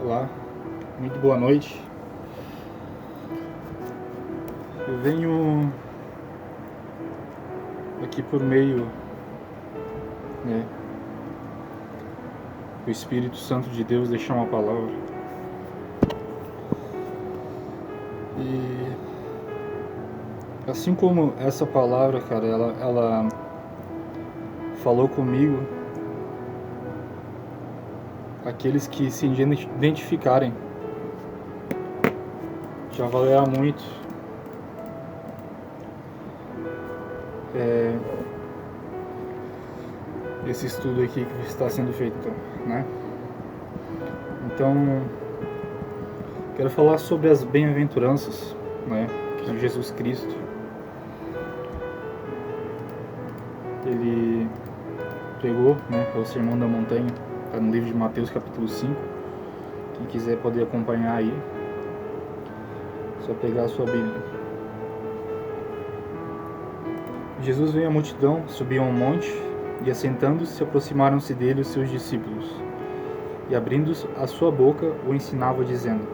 Olá, muito boa noite. Eu venho aqui por meio, do Espírito Santo de Deus deixar uma palavra. E assim como essa palavra, cara, ela falou comigo, aqueles que se identificarem já valerá muito. Esse estudo aqui que está sendo feito, né? Então, quero falar sobre as bem-aventuranças, né, que Jesus Cristo ele pregou, né, é o Sermão da Montanha, está no livro de Mateus capítulo 5. Quem quiser poder acompanhar aí, só pegar a sua Bíblia. Jesus veio à multidão, subiu a um monte, e assentando-se, aproximaram-se dele os seus discípulos, e abrindo a sua boca, o ensinava dizendo: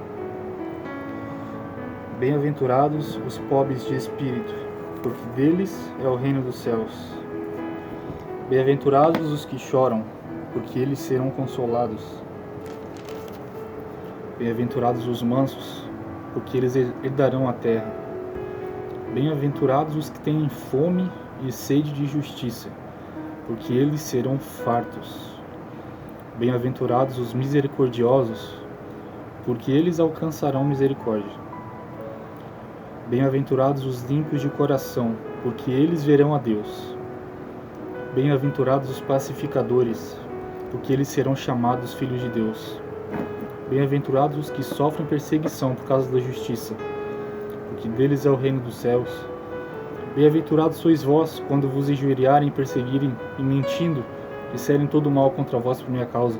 Bem-aventurados os pobres de espírito, porque deles é o reino dos céus. Bem-aventurados os que choram, porque eles serão consolados. Bem-aventurados os mansos, porque eles herdarão a terra. Bem-aventurados os que têm fome e sede de justiça, porque eles serão fartos. Bem-aventurados os misericordiosos, porque eles alcançarão misericórdia. Bem-aventurados os limpos de coração, porque eles verão a Deus. Bem-aventurados os pacificadores, porque eles serão chamados filhos de Deus. Bem-aventurados os que sofrem perseguição por causa da justiça, porque deles é o reino dos céus. Bem-aventurados sois vós, quando vos injuriarem, perseguirem e mentindo, disserem todo mal contra vós por minha causa.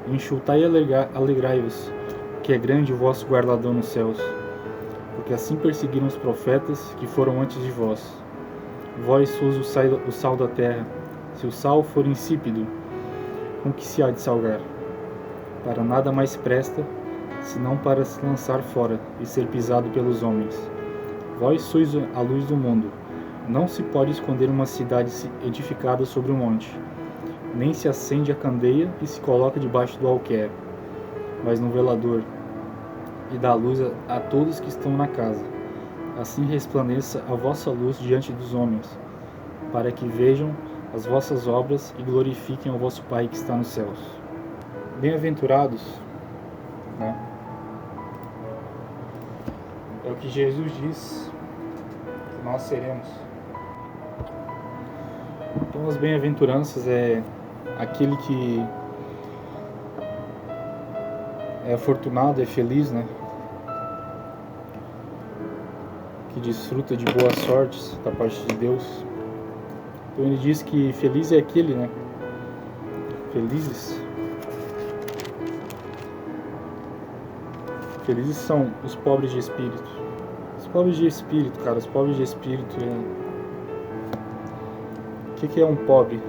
Enxutai e alegrai-vos, que é grande o vosso galardão nos céus, porque assim perseguiram os profetas que foram antes de vós. Vós sois o sal da terra. Se o sal for insípido, com que se há de salgar? Para nada mais presta, senão para se lançar fora e ser pisado pelos homens. Vós sois a luz do mundo. Não se pode esconder uma cidade edificada sobre um monte, nem se acende a candeia e se coloca debaixo do alqueire, mas no velador, e dá luz a todos que estão na casa. Assim resplandeça a vossa luz diante dos homens, para que vejam as vossas obras e glorifiquem ao vosso Pai que está nos céus. Bem-aventurados, né? É o que Jesus diz que nós seremos. Então, as bem-aventuranças é aquele que é afortunado, é feliz, né? Que desfruta de boas sortes da parte de Deus. Então ele diz que feliz é aquele, né? Felizes são os pobres de espírito. Os pobres de espírito, cara, os pobres de espírito O que é um pobre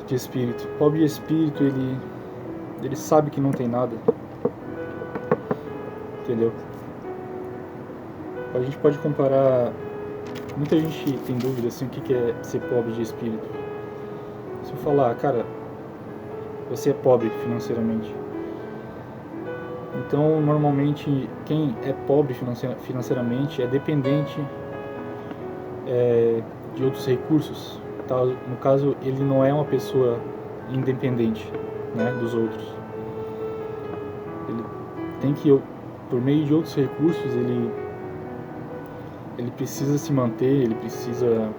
de espírito? O pobre de espírito, ele sabe que não tem nada. Entendeu? A gente pode comparar. Muita gente tem dúvida assim, o que é ser pobre de espírito. Se eu falar, cara, você é pobre financeiramente. Então, normalmente, quem é pobre financeiramente é dependente de outros recursos. Tá? No caso, ele não é uma pessoa independente, né, dos outros. Ele tem que, por meio de outros recursos, ele precisa se manter, ele precisa,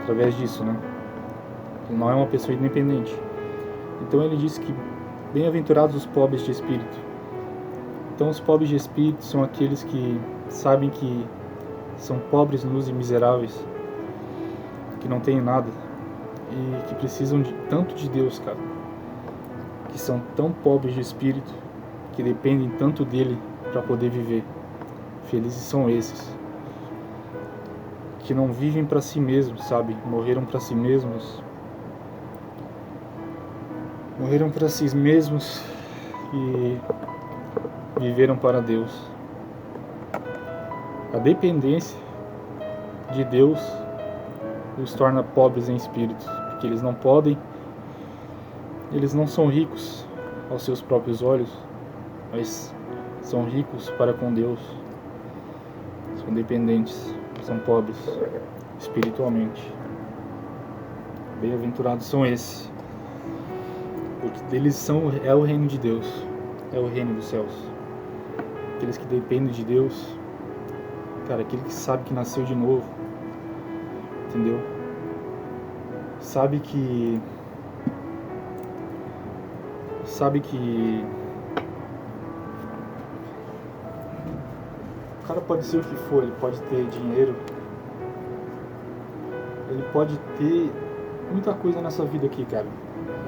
através disso, né? Ele não é uma pessoa independente. Então ele diz que bem-aventurados os pobres de espírito. Então os pobres de espírito são aqueles que sabem que são pobres, nus e miseráveis, que não têm nada e que precisam tanto de Deus, cara, que são tão pobres de espírito que dependem tanto dele para poder viver. Felizes são esses porque não vivem para si mesmos, sabe? Morreram para si mesmos. Morreram para si mesmos e viveram para Deus. A dependência de Deus os torna pobres em espírito, porque eles não são ricos aos seus próprios olhos, mas são ricos para com Deus. São dependentes, são pobres espiritualmente. Bem-aventurados são esses, porque deles é o reino de Deus, é o reino dos céus. Aqueles que dependem de Deus, cara, aquele que sabe que nasceu de novo, entendeu? Sabe que o cara pode ser o que for, ele pode ter dinheiro, ele pode ter muita coisa nessa vida aqui, cara.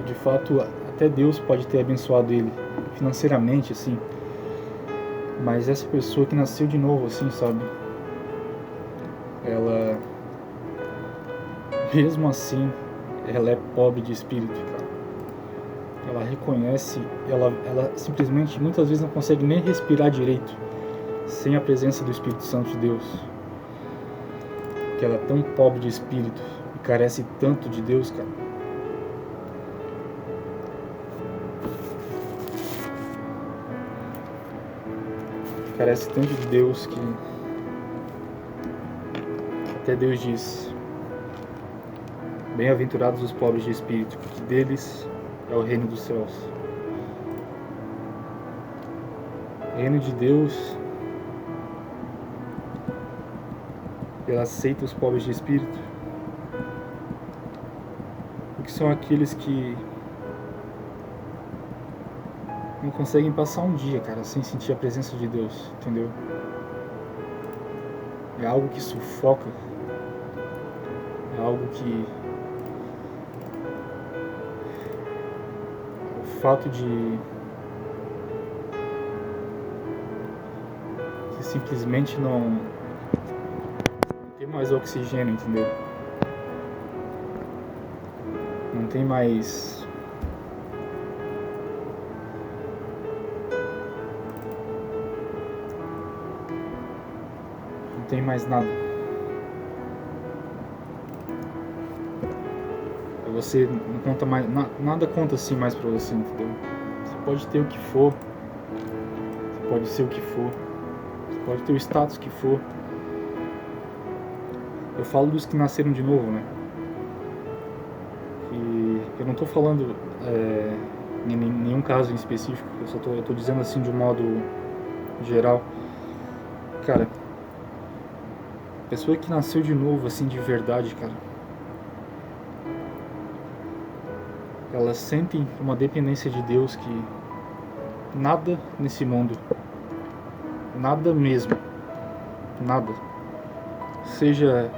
De fato, até Deus pode ter abençoado ele financeiramente, assim. Mas essa pessoa que nasceu de novo, assim, sabe? Ela, mesmo assim, ela é pobre de espírito, cara. Ela reconhece, ela simplesmente muitas vezes não consegue nem respirar direito sem a presença do Espírito Santo de Deus. Porque ela é tão pobre de espírito e carece tanto de Deus, cara. Carece tanto de Deus que até Deus diz: bem-aventurados os pobres de espírito, porque deles é o reino dos céus. O reino de Deus, ele aceita os pobres de espírito, porque são aqueles que não conseguem passar um dia, cara, sem sentir a presença de Deus, entendeu? É algo que sufoca, é algo que o fato de simplesmente não ter mais oxigênio, entendeu? Não tem mais nada. Você não conta mais, nada conta assim mais pra você, entendeu? Você pode ter o que for, você pode ser o que for, você pode ter o status que for. Eu falo dos que nasceram de novo, né? E eu não tô falando em nenhum caso em específico, eu tô dizendo assim de um modo geral. Cara, pessoa que nasceu de novo, assim, de verdade, cara, elas sentem uma dependência de Deus que nada nesse mundo, nada mesmo, nada, seja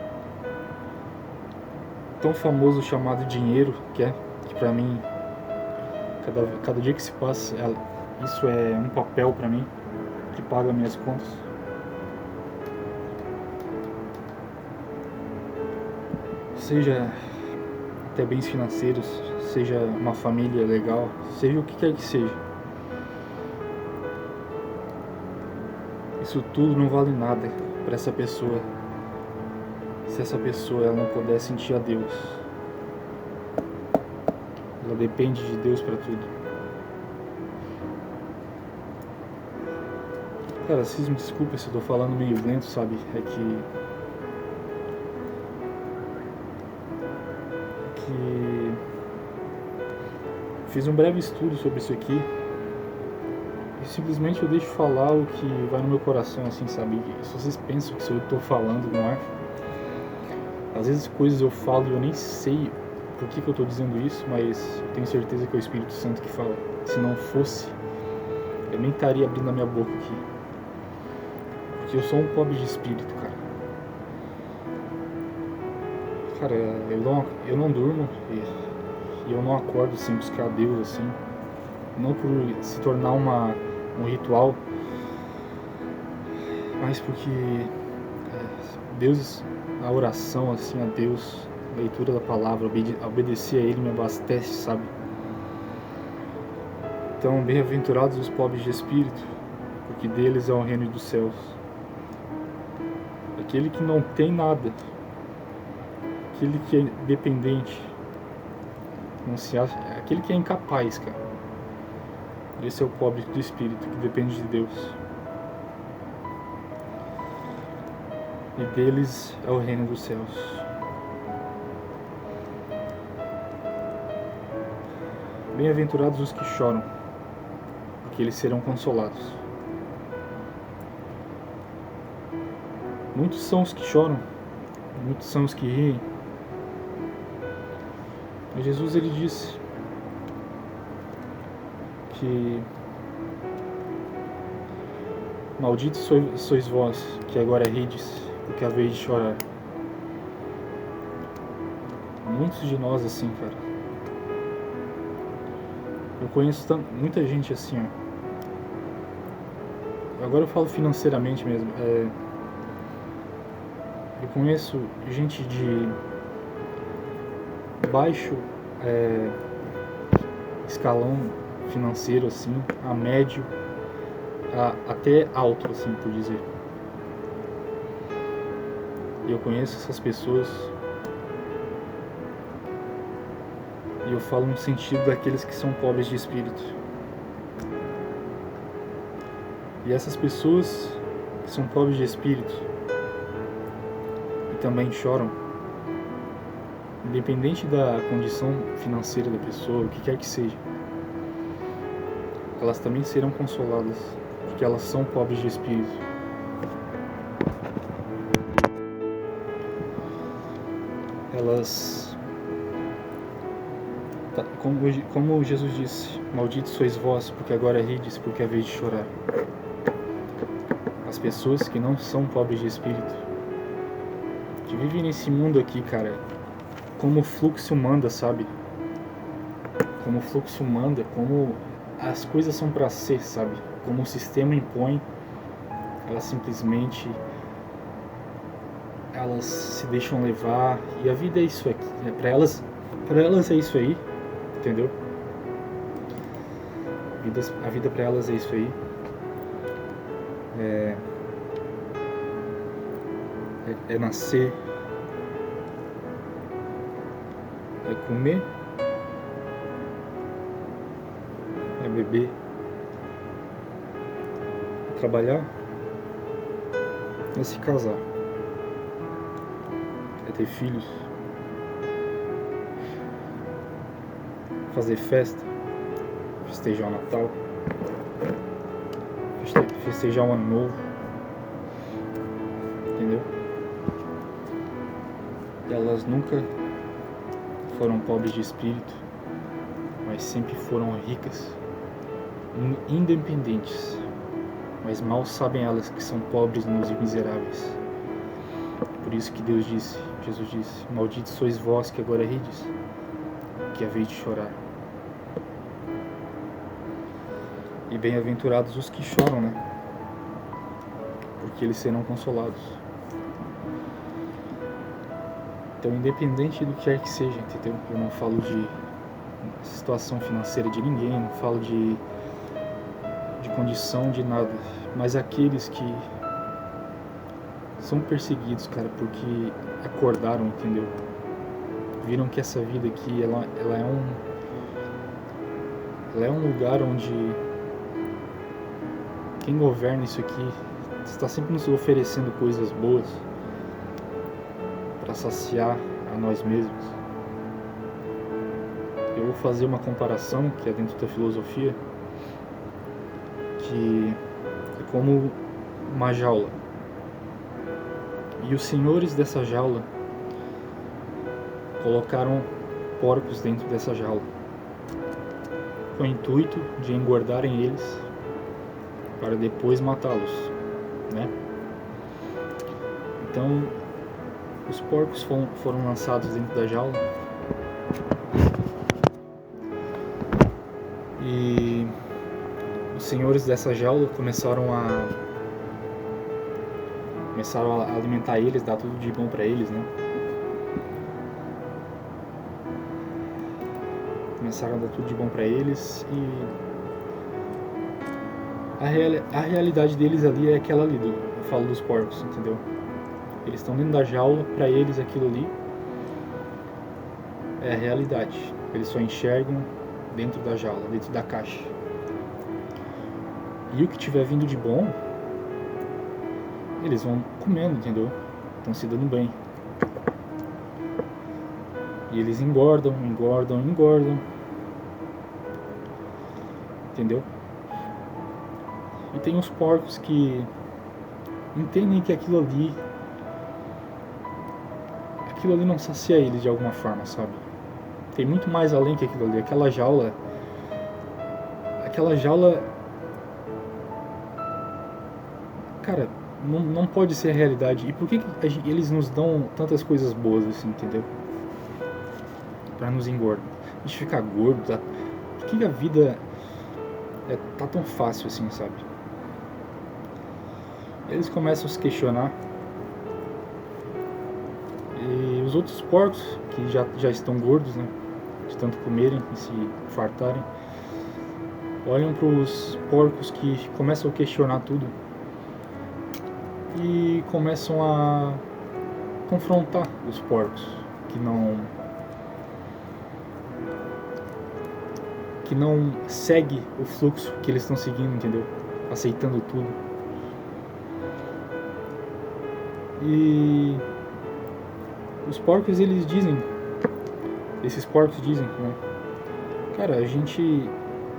tão famoso chamado dinheiro, que pra mim, cada dia que se passa, isso é um papel pra mim, que paga minhas contas. Seja até bens financeiros, seja uma família legal, seja o que quer que seja. Isso tudo não vale nada para essa pessoa, se essa pessoa ela não puder sentir a Deus. Ela depende de Deus para tudo. Cara, vocês me desculpem se eu tô falando meio lento, sabe? É que fiz um breve estudo sobre isso aqui e simplesmente eu deixo falar o que vai no meu coração, assim, sabe? Se vocês pensam que se eu tô falando, não é? Às vezes coisas eu falo e eu nem sei por que eu tô dizendo isso, mas eu tenho certeza que é o Espírito Santo que fala. Se não fosse, eu nem estaria abrindo a minha boca aqui, porque eu sou um pobre de espírito, cara. Cara, eu não durmo e eu não acordo sem buscar Deus, assim, não por se tornar um ritual, mas porque Deus, a oração assim a Deus, a leitura da palavra, obedecer a Ele me abastece, sabe? Então, bem-aventurados os pobres de espírito, porque deles é o reino dos céus. Aquele que não tem nada, aquele que é dependente, não se acha, aquele que é incapaz, cara. Esse é o pobre do espírito, que depende de Deus. E deles é o reino dos céus. Bem-aventurados os que choram, porque eles serão consolados. Muitos são os que choram, muitos são os que riem. Mas Jesus, ele disse que malditos sois vós, que agora rides, porque a vez de chorar. Muitos de nós assim, cara. Eu conheço muita gente assim, ó. Agora eu falo financeiramente mesmo. Eu conheço gente de baixo escalão financeiro, assim, a médio, até alto, assim, por dizer. E eu conheço essas pessoas e eu falo no sentido daqueles que são pobres de espírito. E essas pessoas que são pobres de espírito e também choram, independente da condição financeira da pessoa, o que quer que seja, elas também serão consoladas, porque elas são pobres de espírito. Elas, como Jesus disse, malditos sois vós, porque agora rides, porque é vez de chorar. As pessoas que não são pobres de espírito, que vivem nesse mundo aqui, cara, como o fluxo manda, sabe? Como o fluxo manda, como as coisas são pra ser, sabe? Como o sistema impõe, elas simplesmente se deixam levar, e a vida é isso aqui, né? Pra elas é isso aí, entendeu? A vida pra elas é isso aí. É nascer, é comer, é beber, é trabalhar, é se casar, é ter filhos, fazer festa, festejar o Natal, festejar o Ano Novo, entendeu? Elas nunca foram pobres de espírito, mas sempre foram ricas, independentes, mas mal sabem elas que são pobres, nus e miseráveis. Por isso que Jesus disse, malditos sois vós que agora rides, que é vez de chorar. E bem-aventurados os que choram, né? Porque eles serão consolados. Então, independente do que quer que seja, entendeu? Eu não falo de situação financeira de ninguém, não falo de condição de nada, mas aqueles que são perseguidos, cara, porque acordaram, entendeu? Viram que essa vida aqui, ela é um lugar onde quem governa isso aqui está sempre nos oferecendo coisas boas para saciar a nós mesmos. Eu vou fazer uma comparação que é dentro da filosofia, que é como uma jaula. E os senhores dessa jaula colocaram porcos dentro dessa jaula, com o intuito de engordarem eles para depois matá-los, né? Então, os porcos foram lançados dentro da jaula e os senhores dessa jaula começaram começaram a alimentar eles, dar tudo de bom para eles, né? Começaram a dar tudo de bom para eles e a realidade deles ali é aquela ali, eu falo dos porcos, entendeu? Eles estão dentro da jaula, para eles aquilo ali é a realidade. Eles só enxergam dentro da jaula, dentro da caixa. E o que tiver vindo de bom, eles vão comendo, entendeu? Estão se dando bem. E eles engordam. Entendeu? E tem os porcos que entendem que aquilo ali não sacia eles de alguma forma, sabe? Tem muito mais além que aquilo ali. Aquela jaula, cara, não pode ser a realidade. E por que eles nos dão tantas coisas boas assim, entendeu? Pra nos engordar. A gente ficar gordo, tá? Por que a vida tá tão fácil assim, sabe? Eles começam a se questionar. E os outros porcos, que já estão gordos, né? De tanto comerem e se fartarem, olham para os porcos que começam a questionar tudo e começam a confrontar os porcos que não segue o fluxo que eles estão seguindo, entendeu? Aceitando tudo. E os porcos, esses porcos dizem, né? Cara, a gente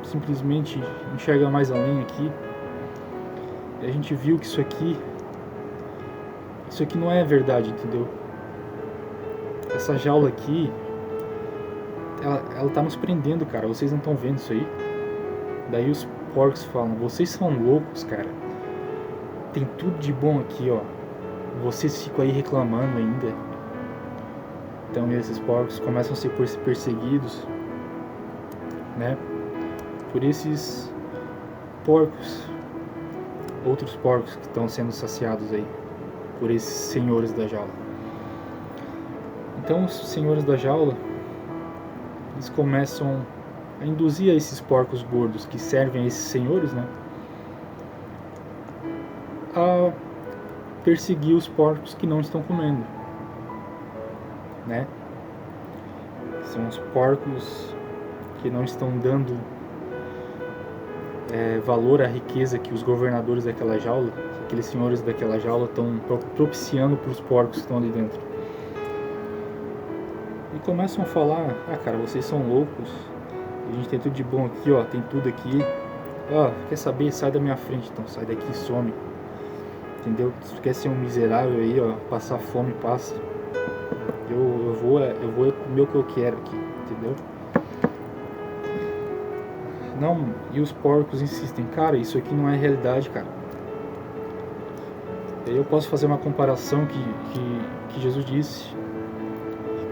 simplesmente enxerga mais além aqui. E a gente viu que isso aqui não é verdade, entendeu? Essa jaula aqui, ela tá nos prendendo, cara. Vocês não estão vendo isso aí? Daí os porcos falam: vocês são loucos, cara. Tem tudo de bom aqui, ó. Vocês ficam aí reclamando ainda. Então esses porcos começam a ser perseguidos, né? Por esses porcos, outros porcos que estão sendo saciados aí por esses senhores da jaula. Então os senhores da jaula, eles começam a induzir a esses porcos gordos que servem a esses senhores, né, a perseguir os porcos que não estão comendo, né? São os porcos que não estão dando valor à riqueza que os governadores daquela jaula, aqueles senhores daquela jaula, estão propiciando para os porcos que estão ali dentro. E começam a falar: cara, vocês são loucos, a gente tem tudo de bom aqui, ó, tem tudo aqui, quer saber? Sai da minha frente, então, sai daqui e some, entendeu? Se tu quer ser um miserável aí, ó, passar fome, passa. Eu vou comer o que eu quero aqui, entendeu? Não, e os porcos insistem: cara, isso aqui não é realidade, cara. E aí eu posso fazer uma comparação que Jesus disse: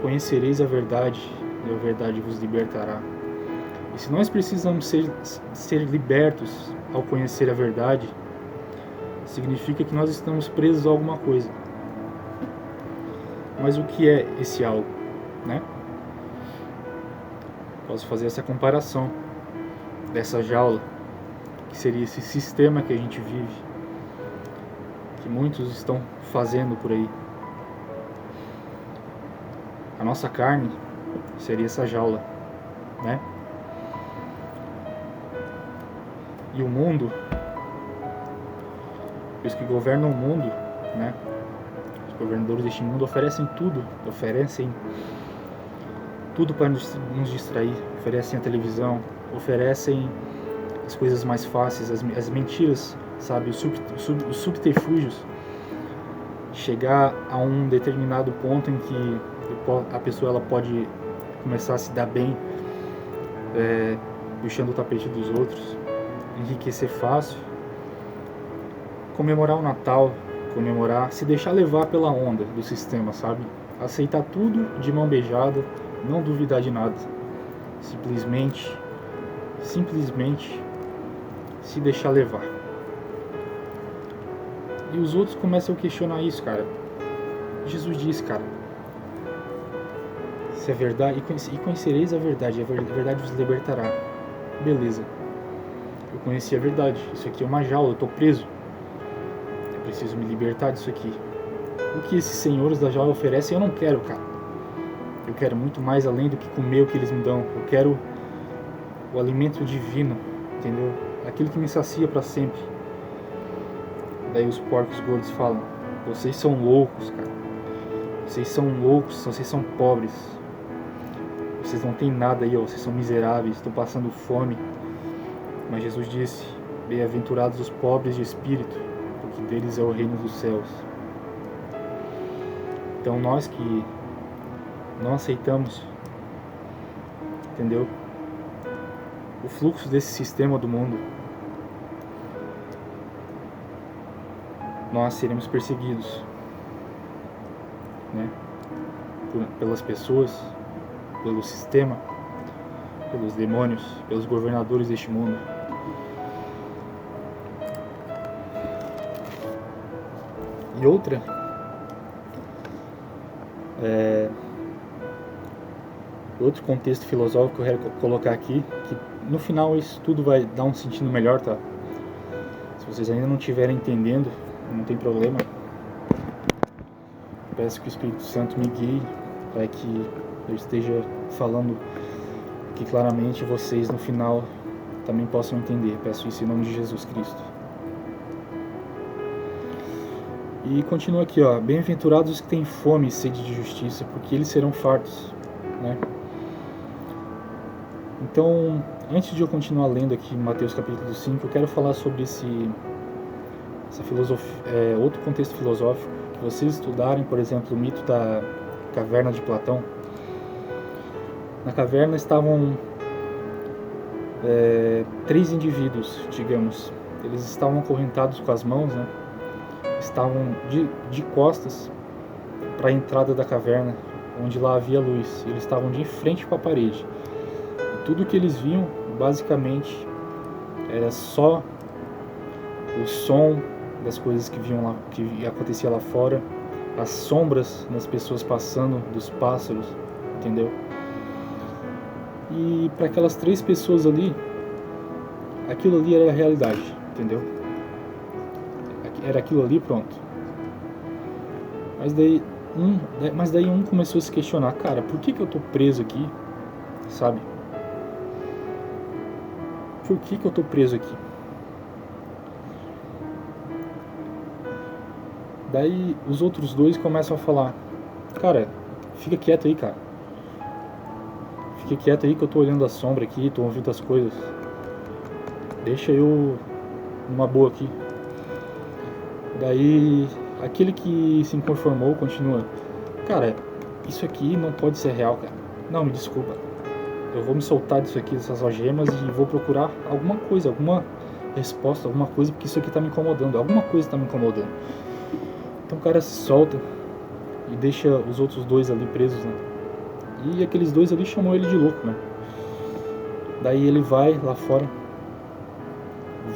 conhecereis a verdade, e a verdade vos libertará. E se nós precisamos ser libertos ao conhecer a verdade, significa que nós estamos presos a alguma coisa. Mas o que é esse algo, né? Posso fazer essa comparação dessa jaula, que seria esse sistema que a gente vive, que muitos estão fazendo por aí. A nossa carne seria essa jaula, né? E o mundo, os que governam o mundo, né? Os governadores deste mundo oferecem tudo para nos distrair. Oferecem a televisão, oferecem as coisas mais fáceis, as mentiras, sabe? Os subterfúgios. Chegar a um determinado ponto em que a pessoa ela pode começar a se dar bem, puxando o tapete dos outros, enriquecer fácil, comemorar o Natal, se deixar levar pela onda do sistema, sabe? Aceitar tudo de mão beijada, não duvidar de nada, simplesmente se deixar levar. E os outros começam a questionar isso, cara. Jesus diz, cara, se é verdade, e conhecereis a verdade vos libertará. Beleza. Eu conheci a verdade. Isso aqui é uma jaula, eu tô preso. Eu preciso me libertar disso aqui. O que esses senhores da jaula oferecem, eu não quero, cara. Eu quero muito mais além do que comer o que eles me dão. Eu quero o alimento divino, entendeu? Aquilo que me sacia para sempre. Daí os porcos gordos falam: vocês são loucos, cara. Vocês são loucos, vocês são pobres. Vocês não têm nada aí, ó. Vocês são miseráveis, estão passando fome. Mas Jesus disse: bem-aventurados os pobres de espírito, porque deles é o reino dos céus. Então nós que não aceitamos, entendeu, o fluxo desse sistema do mundo, nós seremos perseguidos, né? Pelas pessoas, pelo sistema, pelos demônios, pelos governadores deste mundo. E outra, outro contexto filosófico que eu quero colocar aqui, que no final isso tudo vai dar um sentido melhor, tá? Se vocês ainda não estiverem entendendo, não tem problema. Peço que o Espírito Santo me guie para que eu esteja falando que claramente vocês no final também possam entender. Peço isso em nome de Jesus Cristo. E continua aqui, ó: bem-aventurados os que têm fome e sede de justiça, porque eles serão fartos, né? Então, antes de eu continuar lendo aqui Mateus capítulo 5, eu quero falar sobre essa filosofia, outro contexto filosófico, que vocês estudarem, por exemplo, o mito da caverna de Platão. Na caverna estavam 3 indivíduos, digamos. Eles estavam acorrentados com as mãos, né? Estavam de costas para a entrada da caverna, onde lá havia luz. Eles estavam de frente para a parede. E tudo que eles viam, basicamente, era só o som das coisas que viam lá, que acontecia lá fora, as sombras das pessoas passando, dos pássaros, entendeu? E para aquelas 3 pessoas ali, aquilo ali era a realidade, entendeu? Era aquilo ali, pronto. Mas daí um começou a se questionar: cara, por que eu tô preso aqui, sabe? Por que eu tô preso aqui? Daí os outros 2 começam a falar: cara, fica quieto aí, cara. Fica quieto aí que eu tô olhando a sombra aqui, tô ouvindo as coisas. Deixa eu numa boa aqui. Daí aquele que se inconformou continua: cara, isso aqui não pode ser real, cara. Não, me desculpa. Eu vou me soltar disso aqui, dessas algemas, e vou procurar alguma coisa, alguma resposta, alguma coisa, porque isso aqui tá me incomodando. Alguma coisa tá me incomodando. Então o cara se solta e deixa os outros 2 ali presos, né? E aqueles 2 ali chamam ele de louco, né? Daí ele vai lá fora,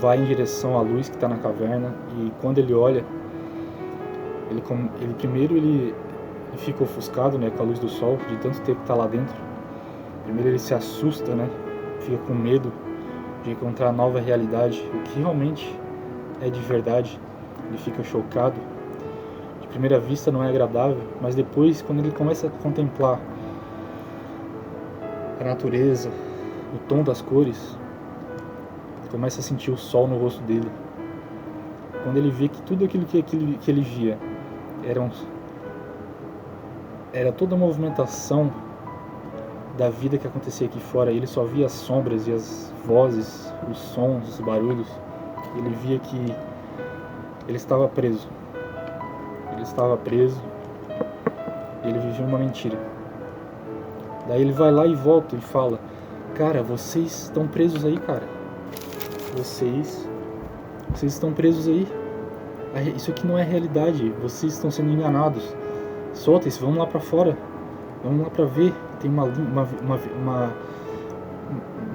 vai em direção à luz que está na caverna, e quando ele olha, ele primeiro fica ofuscado, né, com a luz do sol, de tanto tempo que está lá dentro. Primeiro ele se assusta, né, fica com medo de encontrar a nova realidade, o que realmente é de verdade. Ele fica chocado. De primeira vista não é agradável, mas depois, quando ele começa a contemplar a natureza, o tom das cores, começa a sentir o sol no rosto dele. Quando ele vê que tudo aquilo que ele via era toda a movimentação da vida que acontecia aqui fora, ele só via as sombras e as vozes, os sons, os barulhos. Ele via que ele estava preso. Ele estava preso e ele vivia uma mentira. Daí ele vai lá e volta e fala: cara, vocês estão presos aí, cara. Vocês estão presos aí. Isso aqui não é realidade. Vocês estão sendo enganados. Soltem-se, vamos lá pra fora. Vamos lá pra ver. Tem uma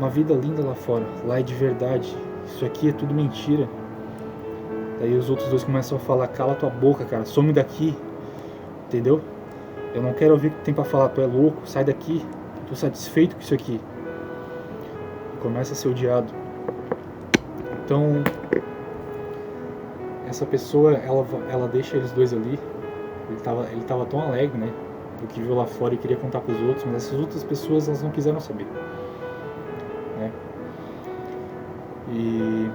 vida linda lá fora. Lá é de verdade. Isso aqui é tudo mentira. Aí os outros dois começam a falar: cala tua boca, cara, some daqui, entendeu? Eu não quero ouvir o que tem pra falar, tu é louco, sai daqui, tô satisfeito com isso aqui. E começa a ser odiado. Então, essa pessoa, ela deixa eles dois ali. Ele tava tão alegre, né, do que viu lá fora e queria contar pros outros, mas essas outras pessoas, elas não quiseram saber, né? E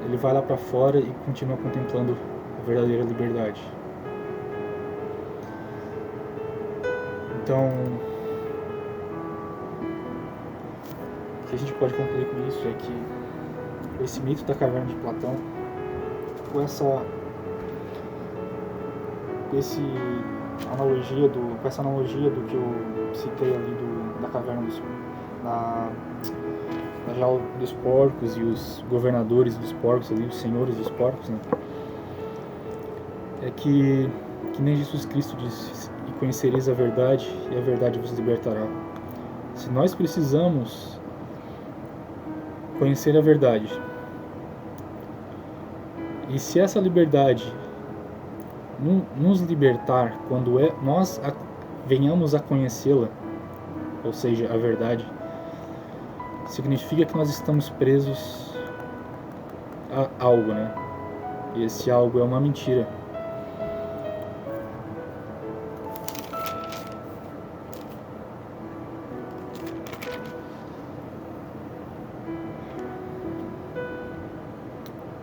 ele vai lá pra fora e continua contemplando a verdadeira liberdade. Então, o que a gente pode concluir com isso é que esse mito da caverna de Platão, com essa analogia do que eu citei ali da caverna da jaula dos porcos e os governadores dos porcos ali, os senhores dos porcos, né? É que nem Jesus Cristo disse: e conhecereis a verdade, e a verdade vos libertará. Se nós precisamos conhecer a verdade, e se essa liberdade nos libertar quando nós venhamos a conhecê-la, ou seja, a verdade, significa que nós estamos presos a algo, né? E esse algo é uma mentira.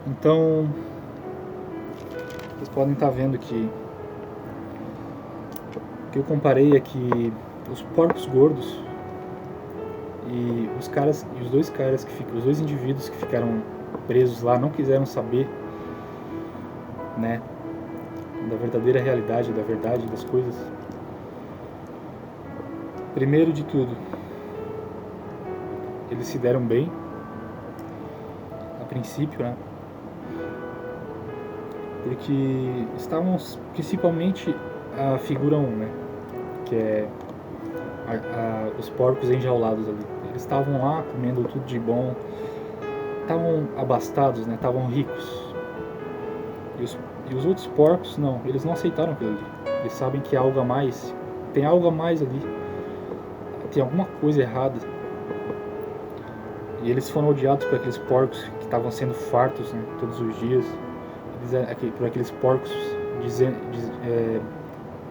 Então, vocês podem estar vendo que o que eu comparei é que os porcos gordos e os dois indivíduos que ficaram presos lá não quiseram saber, né, da verdadeira realidade, da verdade das coisas. Primeiro de tudo, eles se deram bem a princípio, né? Porque estavam principalmente a figura 1, né? Que é os porcos enjaulados ali. Eles estavam lá comendo tudo de bom, estavam abastados, né? Estavam ricos. E os outros porcos, não, eles não aceitaram aquilo ali. Eles sabem que há algo a mais, tem algo a mais ali, tem alguma coisa errada. E eles foram odiados por aqueles porcos que estavam sendo fartos, né, todos os dias. Por aqueles porcos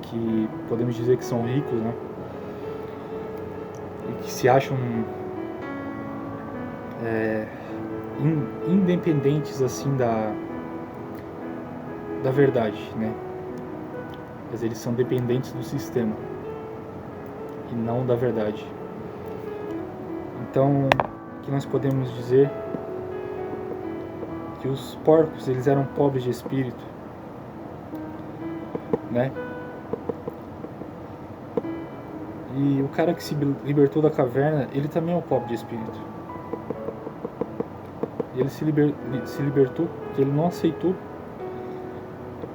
que podemos dizer que são ricos, né, e que se acham independentes assim da verdade, né? Mas eles são dependentes do sistema e não da verdade. Então, o que nós podemos dizer? Que os porcos, eles eram pobres de espírito, né? E o cara que se libertou da caverna, ele também é um pobre de espírito. E ele se libertou porque ele não aceitou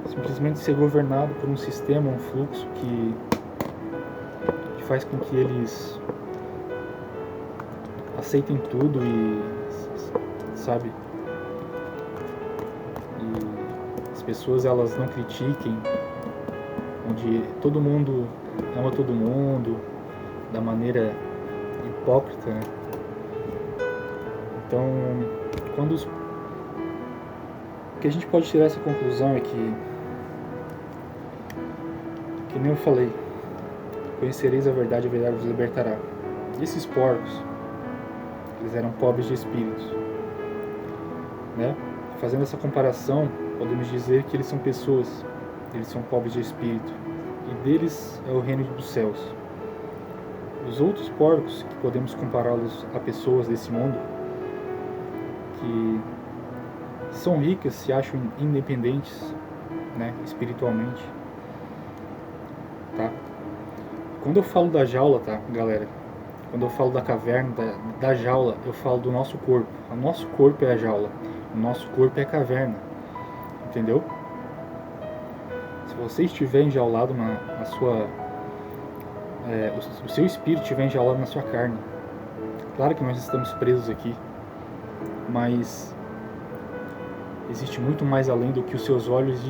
simplesmente ser governado por um sistema, um fluxo que faz com que eles aceitem tudo e, sabe, e as pessoas, elas não critiquem, onde todo mundo ama todo mundo da maneira hipócrita, né? Então, o que a gente pode tirar essa conclusão é que nem eu falei, conhecereis a verdade vos libertará. E esses porcos, eles eram pobres de espírito, né? Fazendo essa comparação, podemos dizer que eles são pessoas, eles são pobres de espírito, e deles é o reino dos céus. Os outros porcos, que podemos compará-los a pessoas desse mundo, que são ricas, se acham independentes, né, espiritualmente, tá? Quando eu falo da jaula, tá, galera? Quando eu falo da caverna, da jaula, eu falo do nosso corpo. O nosso corpo é a jaula, o nosso corpo é a caverna, entendeu? Se você estiver enjaulado na sua... o seu espírito estiver enjaulado na sua carne, claro que nós estamos presos aqui, mas existe muito mais além do que os seus olhos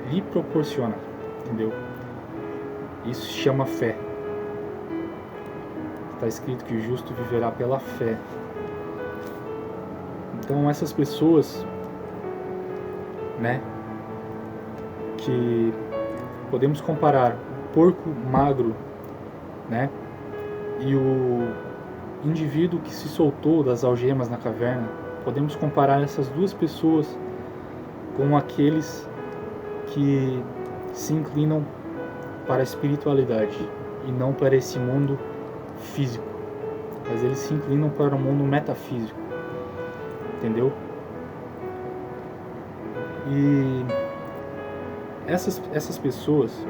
lhe proporcionam, entendeu? Isso se chama fé. Está escrito que o justo viverá pela fé. Então essas pessoas, né, que podemos comparar o porco magro, né, e o indivíduo que se soltou das algemas na caverna, podemos comparar essas duas pessoas com aqueles que se inclinam para a espiritualidade e não para esse mundo físico, mas eles se inclinam para o mundo metafísico, entendeu? E essas pessoas,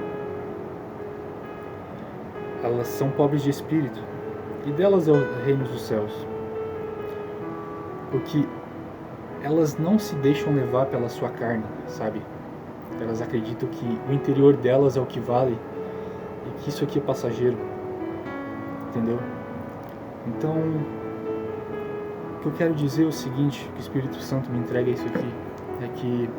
elas são pobres de espírito, e delas é o reino dos céus, porque elas não se deixam levar pela sua carne, sabe? Elas acreditam que o interior delas é o que vale e que isso aqui é passageiro, entendeu? Então, o que eu quero dizer é o seguinte, que o Espírito Santo me entrega isso aqui, é que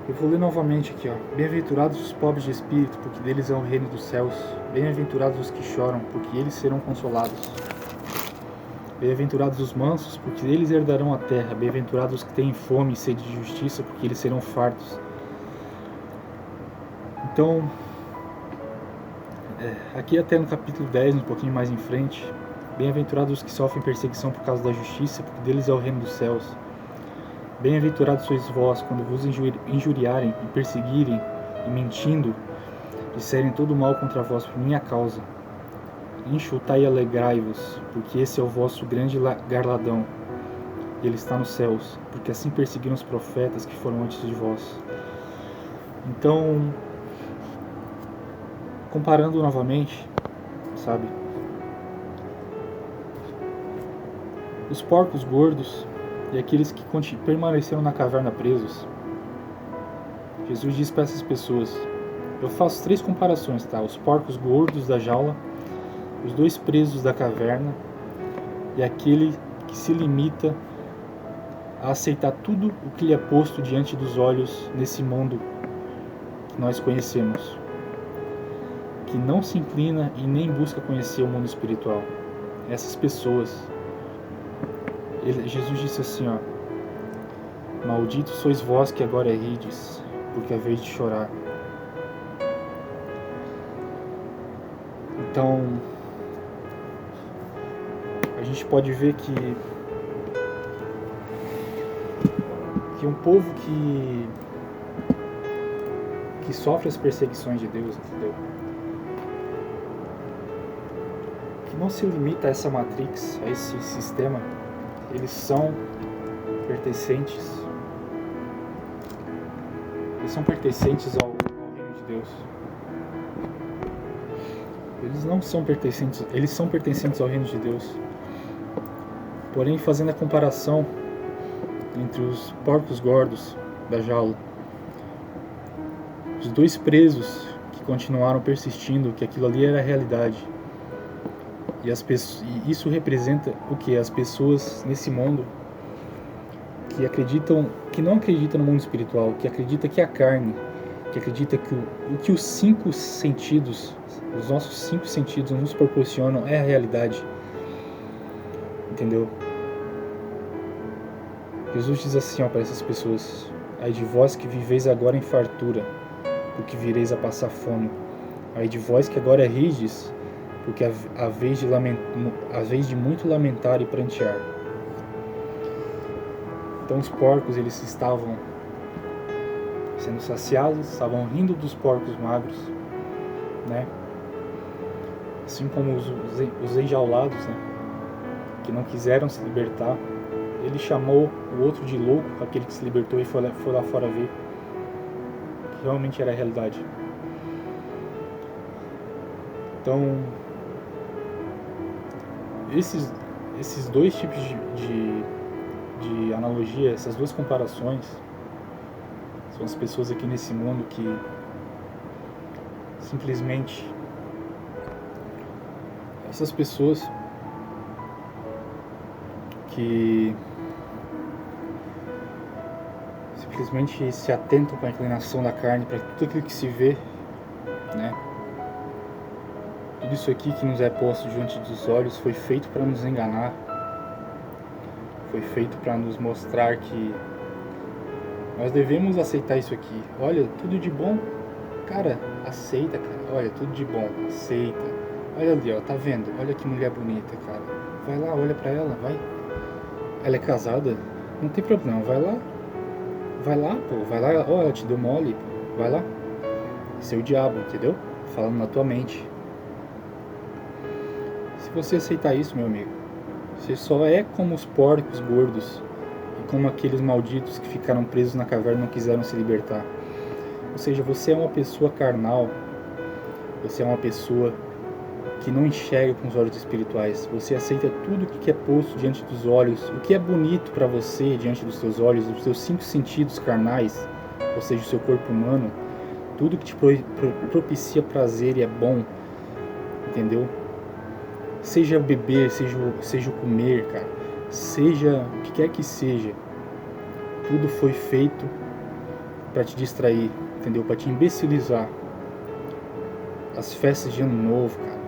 eu vou ler novamente aqui, ó. Bem-aventurados os pobres de espírito, porque deles é o reino dos céus. Bem-aventurados os que choram, porque eles serão consolados. Bem-aventurados os mansos, porque eles herdarão a terra. Bem-aventurados os que têm fome e sede de justiça, porque eles serão fartos. Então, aqui até no capítulo 10, um pouquinho mais em frente, bem-aventurados os que sofrem perseguição por causa da justiça, porque deles é o reino dos céus. Bem-aventurados sois vós, quando vos injuriarem e perseguirem, e mentindo, disserem todo mal contra vós por minha causa. Enxutai e alegrai-vos, porque esse é o vosso grande galardão, e ele está nos céus, porque assim perseguiram os profetas que foram antes de vós. Então, comparando novamente, sabe, os porcos gordos e aqueles que permaneceram na caverna presos, Jesus diz para essas pessoas, eu faço 3 comparações, tá? Os porcos gordos da jaula, os 2 presos da caverna e aquele que se limita a aceitar tudo o que lhe é posto diante dos olhos nesse mundo que nós conhecemos, que não se inclina e nem busca conhecer o mundo espiritual. Essas pessoas, Jesus disse assim, ó, malditos sois vós que agora rides, porque é vez de chorar. Então, a gente pode ver que um povo que sofre as perseguições de Deus, entendeu? Que não se limita a essa matrix, a esse sistema, eles são pertencentes ao reino de Deus. Eles não são pertencentes, eles são pertencentes ao reino de Deus. Porém, fazendo a comparação entre os porcos gordos da jaula, os 2 presos que continuaram persistindo que aquilo ali era a realidade, e isso representa o que? As pessoas nesse mundo que não acreditam no mundo espiritual, que acredita que a carne, que acredita que o que os 5 sentidos, os nossos 5 sentidos nos proporcionam é a realidade, entendeu? Jesus diz assim, ó, para essas pessoas, ai de vós que viveis agora em fartura, porque vireis a passar fome. Ai de vós que agora rides, porque a vez de muito lamentar e prantear. Então os porcos, eles estavam sendo saciados, estavam rindo dos porcos magros, né? Assim como os enjaulados, né? Que não quiseram se libertar. Ele chamou o outro de louco, aquele que se libertou e foi lá fora ver que realmente era a realidade. Então, esses 2 tipos de analogia, essas 2 comparações, são as pessoas aqui nesse mundo que simplesmente, essas pessoas que simplesmente se atentam para a inclinação da carne, para tudo aquilo que se vê, né? Tudo isso aqui que nos é posto diante dos olhos foi feito para nos enganar, foi feito para nos mostrar que nós devemos aceitar isso aqui. Olha, tudo de bom, cara, aceita, cara. Olha, tudo de bom, aceita. Olha ali, ó, tá vendo? Olha que mulher bonita, cara. Vai lá, olha pra ela, vai. Ela é casada? Não tem problema, vai lá. Vai lá, pô, vai lá. Ó, ela te deu mole, pô. Vai lá. Esse é o diabo, entendeu? Falando na tua mente. Se você aceitar isso, meu amigo, você só é como os porcos gordos e como aqueles malditos que ficaram presos na caverna e não quiseram se libertar. Ou seja, você é uma pessoa carnal, você é uma pessoa que não enxerga com os olhos espirituais. Você aceita tudo que é posto diante dos olhos, o que é bonito para você diante dos seus olhos, os seus 5 sentidos carnais, ou seja, o seu corpo humano, tudo que te propicia prazer e é bom, entendeu? Seja o beber, seja o comer, cara, seja o que quer que seja, tudo foi feito para te distrair, entendeu? Para te imbecilizar. As festas de ano novo, cara,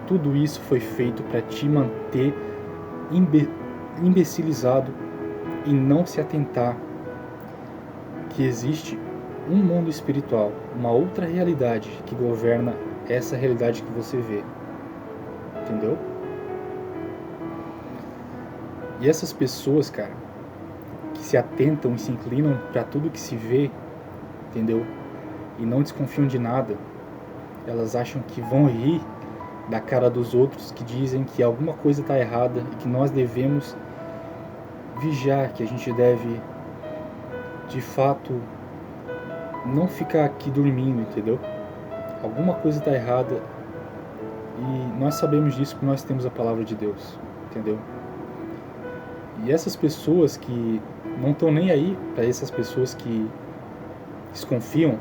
tudo isso foi feito para te manter imbecilizado e não se atentar que existe um mundo espiritual, uma outra realidade que governa essa realidade que você vê, entendeu? E essas pessoas, cara, que se atentam e se inclinam para tudo que se vê, entendeu? E não desconfiam de nada, elas acham que vão rir da cara dos outros que dizem que alguma coisa está errada e que nós devemos vigiar, que a gente deve, de fato, não ficar aqui dormindo, entendeu? Alguma coisa está errada e nós sabemos disso porque nós temos a palavra de Deus, entendeu? E essas pessoas que não estão nem aí para essas pessoas que desconfiam,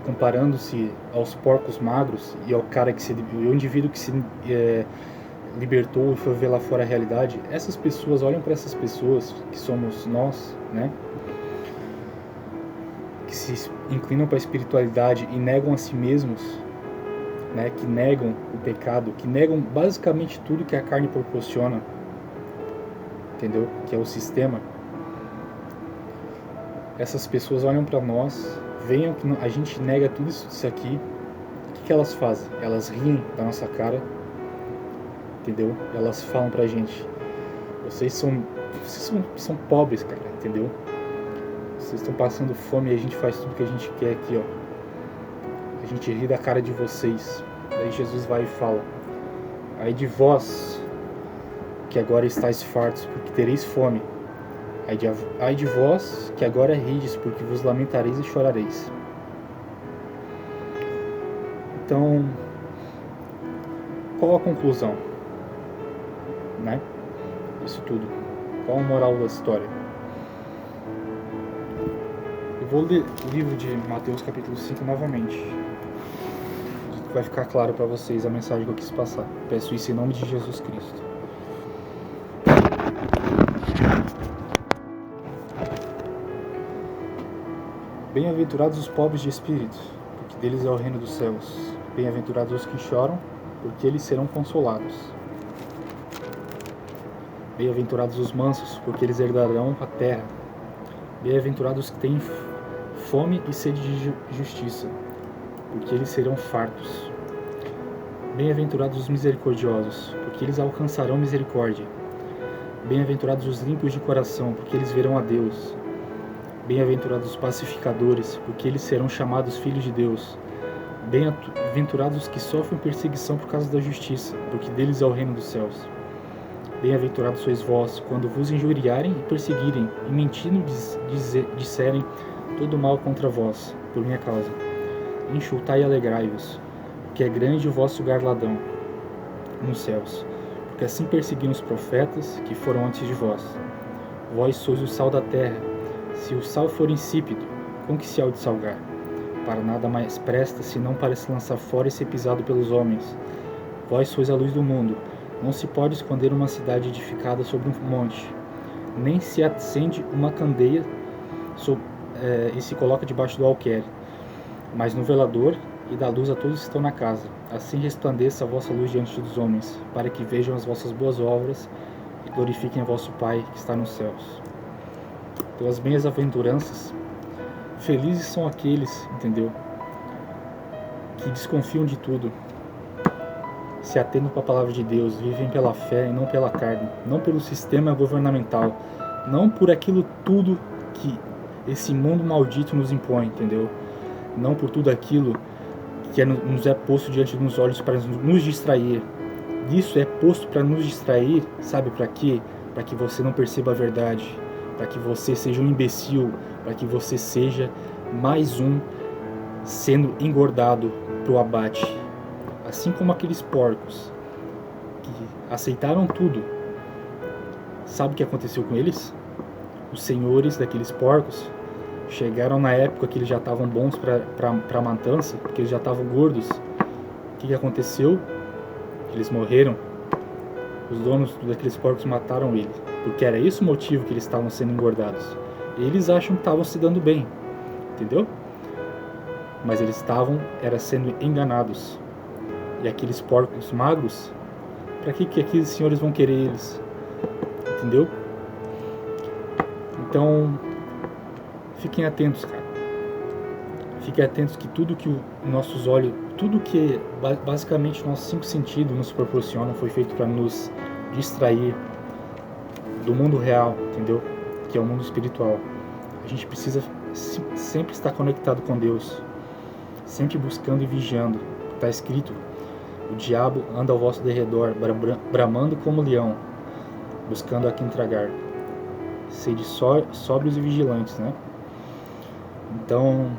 comparando-se aos porcos magros e ao cara o indivíduo que se libertou e foi ver lá fora a realidade, essas pessoas olham para essas pessoas que somos nós, né? Que se inclinam para a espiritualidade e negam a si mesmos, né? Que negam o pecado, que negam basicamente tudo que a carne proporciona, entendeu? Que é o sistema. Essas pessoas olham para nós, veem que a gente nega tudo isso aqui. O que elas fazem? Elas riem da nossa cara, entendeu? Elas falam pra gente: vocês são pobres, cara, entendeu? Vocês estão passando fome e a gente faz tudo que a gente quer aqui, ó. A gente ri da cara de vocês. Aí Jesus vai e fala: ai de vós, que agora estáis fartos, porque tereis fome. Ai de vós, que agora rides, porque vos lamentareis e chorareis. Então, qual a conclusão, né? Isso tudo. Qual a moral da história? Eu vou ler o livro de Mateus capítulo 5 novamente. Vai ficar claro para vocês a mensagem que eu quis passar. Peço isso em nome de Jesus Cristo. Bem-aventurados os pobres de espírito, porque deles é o reino dos céus. Bem-aventurados os que choram, porque eles serão consolados. Bem-aventurados os mansos, porque eles herdarão a terra. Bem-aventurados os que têm fome e sede de justiça, porque eles serão fartos. Bem-aventurados os misericordiosos, porque eles alcançarão misericórdia. Bem-aventurados os limpos de coração, porque eles verão a Deus. Bem-aventurados os pacificadores, porque eles serão chamados filhos de Deus. Bem-aventurados os que sofrem perseguição por causa da justiça, porque deles é o reino dos céus. Bem-aventurados sois vós, quando vos injuriarem e perseguirem, e mentindo disserem todo mal contra vós, por minha causa. Enxutai e alegrai-vos, porque é grande o vosso galardão nos céus, porque assim perseguiram os profetas que foram antes de vós. Vós sois o sal da terra. Se o sal for insípido, com que se há de salgar? Para nada mais presta, senão para se lançar fora e ser pisado pelos homens. Vós sois a luz do mundo. Não se pode esconder uma cidade edificada sobre um monte, nem se acende uma candeia e se coloca debaixo do alqueire, mas no velador, e dá luz a todos que estão na casa. Assim resplandeça a vossa luz diante dos homens, para que vejam as vossas boas obras e glorifiquem a vosso Pai que está nos céus. Pelas bem-aventuranças, felizes são aqueles, entendeu, que desconfiam de tudo, se atendam para a palavra de Deus, vivem pela fé e não pela carne, não pelo sistema governamental, não por aquilo tudo que esse mundo maldito nos impõe, entendeu? Não por tudo aquilo que nos é posto diante dos olhos para nos distrair. Isso é posto para nos distrair, sabe para quê? Para que você não perceba a verdade, para que você seja um imbecil, para que você seja mais um sendo engordado para o abate. Assim como aqueles porcos que aceitaram tudo. Sabe o que aconteceu com eles? Os senhores daqueles porcos chegaram na época que eles já estavam bons para matança, porque eles já estavam gordos. O que aconteceu? Eles morreram. Os donos daqueles porcos mataram ele, porque era esse o motivo que eles estavam sendo engordados. Eles acham que estavam se dando bem, entendeu? Mas eles estavam sendo enganados. E aqueles porcos magros, para que aqueles senhores vão querer eles? Entendeu? Então, fiquem atentos, cara. Fiquem atentos que tudo que nossos olhos, tudo que basicamente nossos 5 sentidos nos proporcionam foi feito para nos distrair do mundo real, entendeu? Que é o mundo espiritual. A gente precisa sempre estar conectado com Deus, sempre buscando e vigiando. Está escrito: o diabo anda ao vosso derredor, bramando como leão, buscando a quem tragar. Sede sóbrios e vigilantes, né? Então,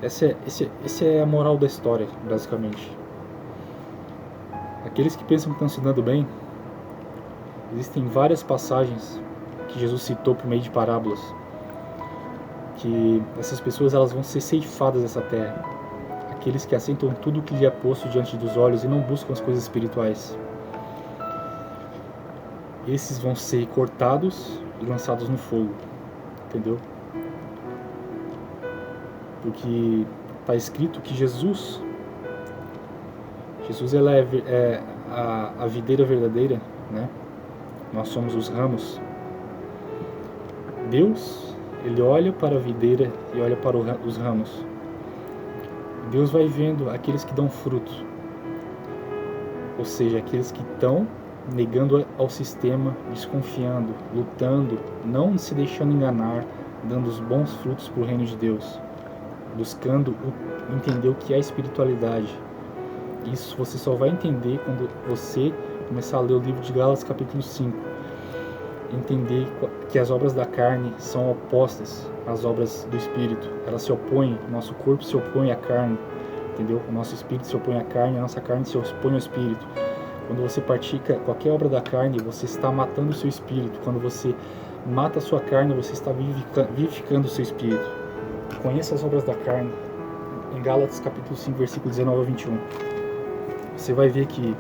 essa é a moral da história, basicamente. Aqueles que pensam que estão se dando bem, existem várias passagens que Jesus citou por meio de parábolas, que essas pessoas elas vão ser ceifadas dessa terra. Aqueles que aceitam tudo que lhe é posto diante dos olhos e não buscam as coisas espirituais. Esses vão ser cortados e lançados no fogo, entendeu? Porque está escrito que Jesus ela é a videira verdadeira, né? Nós somos os ramos. Deus, ele olha para a videira e olha para os ramos. Deus vai vendo aqueles que dão fruto, ou seja, aqueles que estão negando ao sistema, desconfiando, lutando, não se deixando enganar, dando os bons frutos para o reino de Deus, buscando entender o que é espiritualidade. Isso você só vai entender quando você começar a ler o livro de Gálatas capítulo 5, entender que as obras da carne são opostas às obras do Espírito. Elas se opõem, o nosso corpo se opõe à carne, entendeu? O nosso Espírito se opõe à carne, a nossa carne se opõe ao Espírito. Quando você pratica qualquer obra da carne, você está matando o seu Espírito. Quando você mata a sua carne, você está vivificando o seu Espírito. Conheça as obras da carne, em Gálatas capítulo 5, versículo 19 a 21. Você vai ver que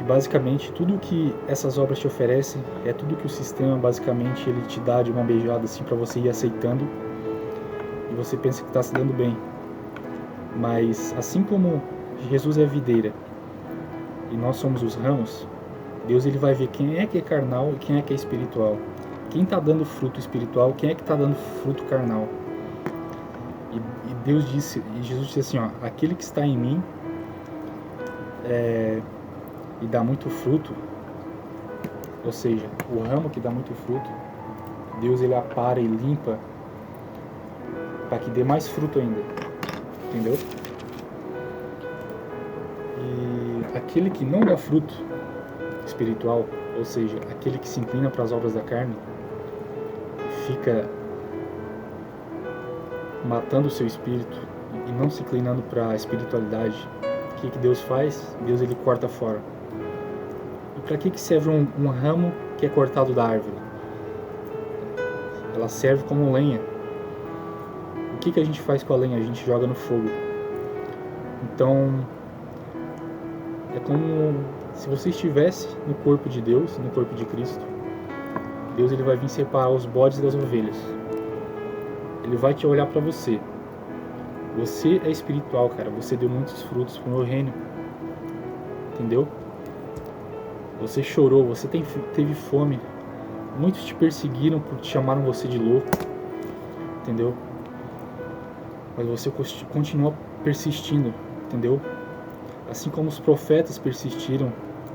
basicamente tudo que essas obras te oferecem é tudo que o sistema basicamente ele te dá de uma beijada assim para você ir aceitando, e você pensa que está se dando bem. Mas assim como Jesus é a videira e nós somos os ramos, Deus ele vai ver quem é que é carnal e quem é que é espiritual. Quem está dando fruto espiritual, quem é que está dando fruto carnal. E Deus disse, e Jesus disse assim, ó, aquele que está em mim e dá muito fruto, ou seja, o ramo que dá muito fruto, Deus ele apara e limpa para que dê mais fruto ainda, entendeu? E aquele que não dá fruto espiritual, ou seja, aquele que se inclina para as obras da carne, fica matando o seu espírito e não se inclinando para a espiritualidade. O que Deus faz? Deus ele corta fora. E para que serve um ramo que é cortado da árvore? Ela serve como lenha. O que a gente faz com a lenha? A gente joga no fogo. Então, É como se você estivesse no corpo de Deus, no corpo de Cristo. Deus ele vai vir separar os bodes das ovelhas. Ele vai te olhar para você. Você é espiritual, cara. Você deu muitos frutos pro meu reino. Entendeu? Você chorou, você teve fome. Muitos te perseguiram porque chamaram você de louco. Entendeu? Mas você continua persistindo. Entendeu? Assim como os profetas persistiram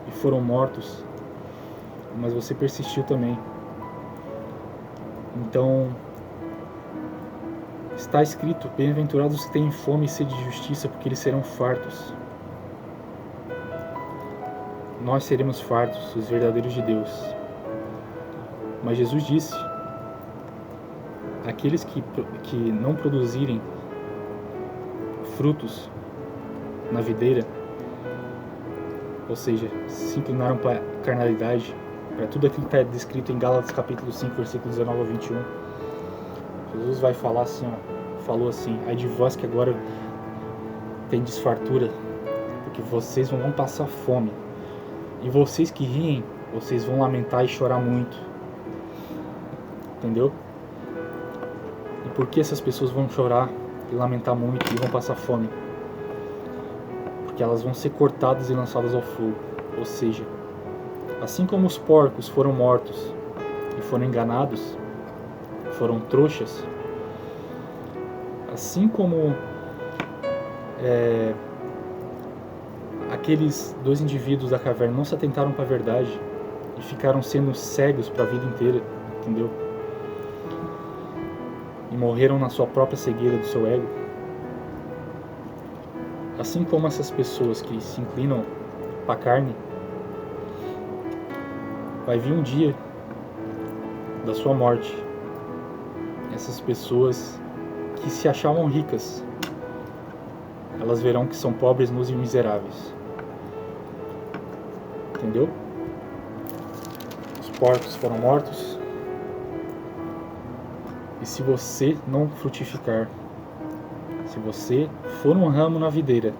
e foram mortos. Mas você persistiu também. Então, está escrito: bem-aventurados os que têm fome e sede de justiça, porque eles serão fartos. Nós seremos fartos, os verdadeiros de Deus. Mas Jesus disse: aqueles que não produzirem frutos na videira, ou seja, se inclinaram para a carnalidade, para tudo aquilo que está descrito em Gálatas capítulo 5, versículo 19 a 21, Jesus vai falar assim, falou assim: ai de vós que agora tem desfartura, porque vocês vão passar fome, e vocês que riem, vocês vão lamentar e chorar muito. Entendeu? E por que essas pessoas vão chorar e lamentar muito e vão passar fome? Porque elas vão ser cortadas e lançadas ao fogo. Ou seja, assim como os porcos foram mortos e foram enganados, foram trouxas, assim como aqueles dois indivíduos da caverna não se atentaram para a verdade e ficaram sendo cegos para a vida inteira, entendeu? E morreram na sua própria cegueira do seu ego. Assim como essas pessoas que se inclinam para a carne, vai vir um dia da sua morte. Essas pessoas que se achavam ricas, elas verão que são pobres, nus e miseráveis. Entendeu? Os porcos foram mortos. E se você não frutificar, se você for um ramo na videira,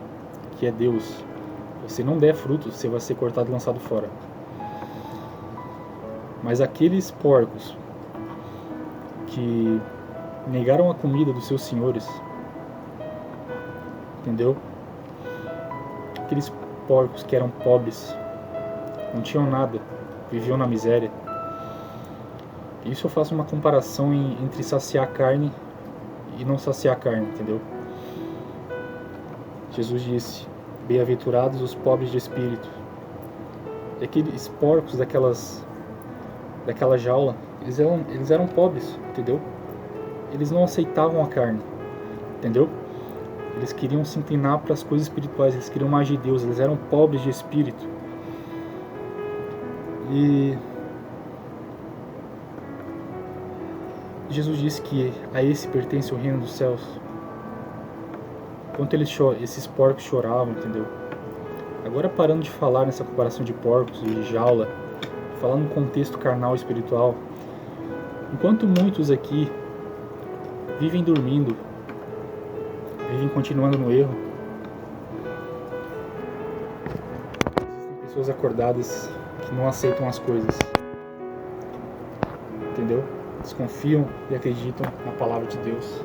que é Deus, você não der frutos, você vai ser cortado e lançado fora. Mas aqueles porcos que negaram a comida dos seus senhores, entendeu? Aqueles porcos que eram pobres, não tinham nada, viviam na miséria. Isso eu faço uma comparação entre saciar a carne e não saciar a carne, entendeu? Jesus disse: bem-aventurados os pobres de espírito. E aqueles porcos daquela jaula, eles eram pobres, entendeu? Eles não aceitavam a carne, entendeu? Eles queriam se inclinar para as coisas espirituais, eles queriam mais de Deus, eles eram pobres de espírito. E Jesus disse que a esse pertence o reino dos céus. Enquanto esses porcos choravam, entendeu? Agora, parando de falar nessa comparação de porcos e de jaula, falar no contexto carnal e espiritual, enquanto muitos aqui vivem dormindo, vivem continuando no erro, existem pessoas acordadas que não aceitam as coisas, entendeu? Desconfiam e acreditam na palavra de Deus.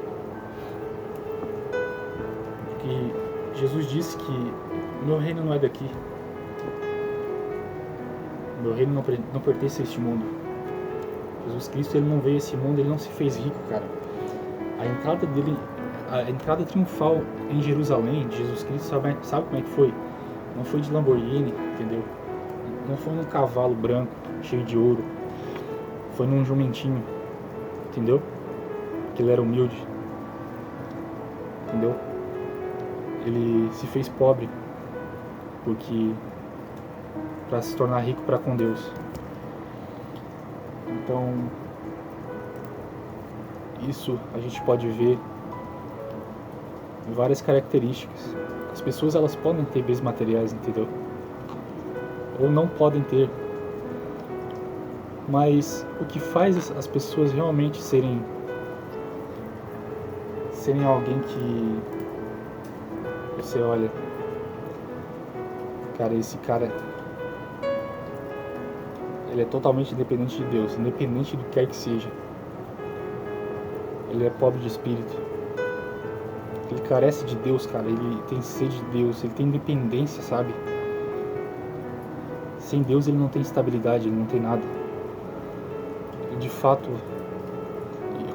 Porque Jesus disse que o meu reino não é daqui. O meu reino não pertence a este mundo. Jesus Cristo, ele não veio a esse mundo, ele não se fez rico, cara. A entrada triunfal em Jerusalém de Jesus Cristo, sabe como é que foi? Não foi de Lamborghini, entendeu? Não foi num cavalo branco, cheio de ouro. Foi num jumentinho, entendeu? Que ele era humilde, entendeu? Ele se fez pobre porque para se tornar rico para com Deus. Então, isso a gente pode ver em várias características. As pessoas, elas podem ter bens materiais, entendeu? Ou não podem ter. Mas o que faz as pessoas realmente serem alguém que você olha, cara, esse cara, ele é totalmente dependente de Deus, independente do que quer que seja. Ele é pobre de espírito. Ele carece de Deus, cara. Ele tem sede de Deus. Ele tem independência, sabe? Sem Deus ele não tem estabilidade, ele não tem nada. E de fato,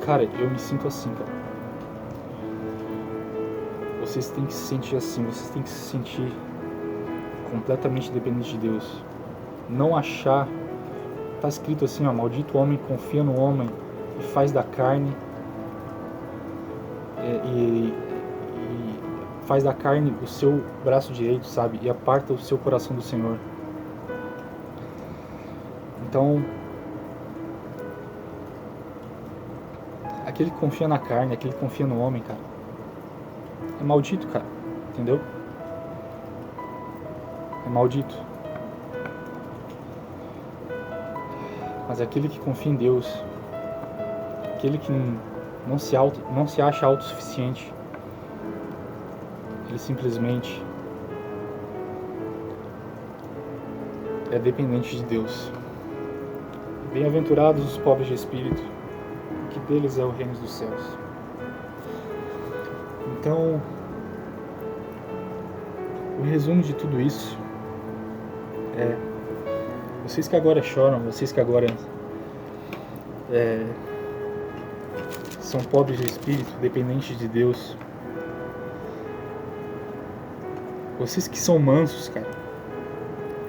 cara, eu me sinto assim, cara. Vocês têm que se sentir assim. Vocês têm que se sentir completamente dependente de Deus. Não achar... Tá escrito assim, ó: maldito homem confia no homem e faz da carne... E faz da carne o seu braço direito, sabe? E aparta o seu coração do Senhor. Então, aquele que confia na carne, aquele que confia no homem, cara, é maldito, cara. Entendeu? É maldito. Mas aquele que confia em Deus, aquele que não se acha autossuficiente, ele simplesmente é dependente de Deus. Bem-aventurados os pobres de espírito, que deles é o reino dos céus. Então, o resumo de tudo isso é: vocês que agora choram, vocês que agora são pobres de espírito, dependentes de Deus, vocês que são mansos, cara,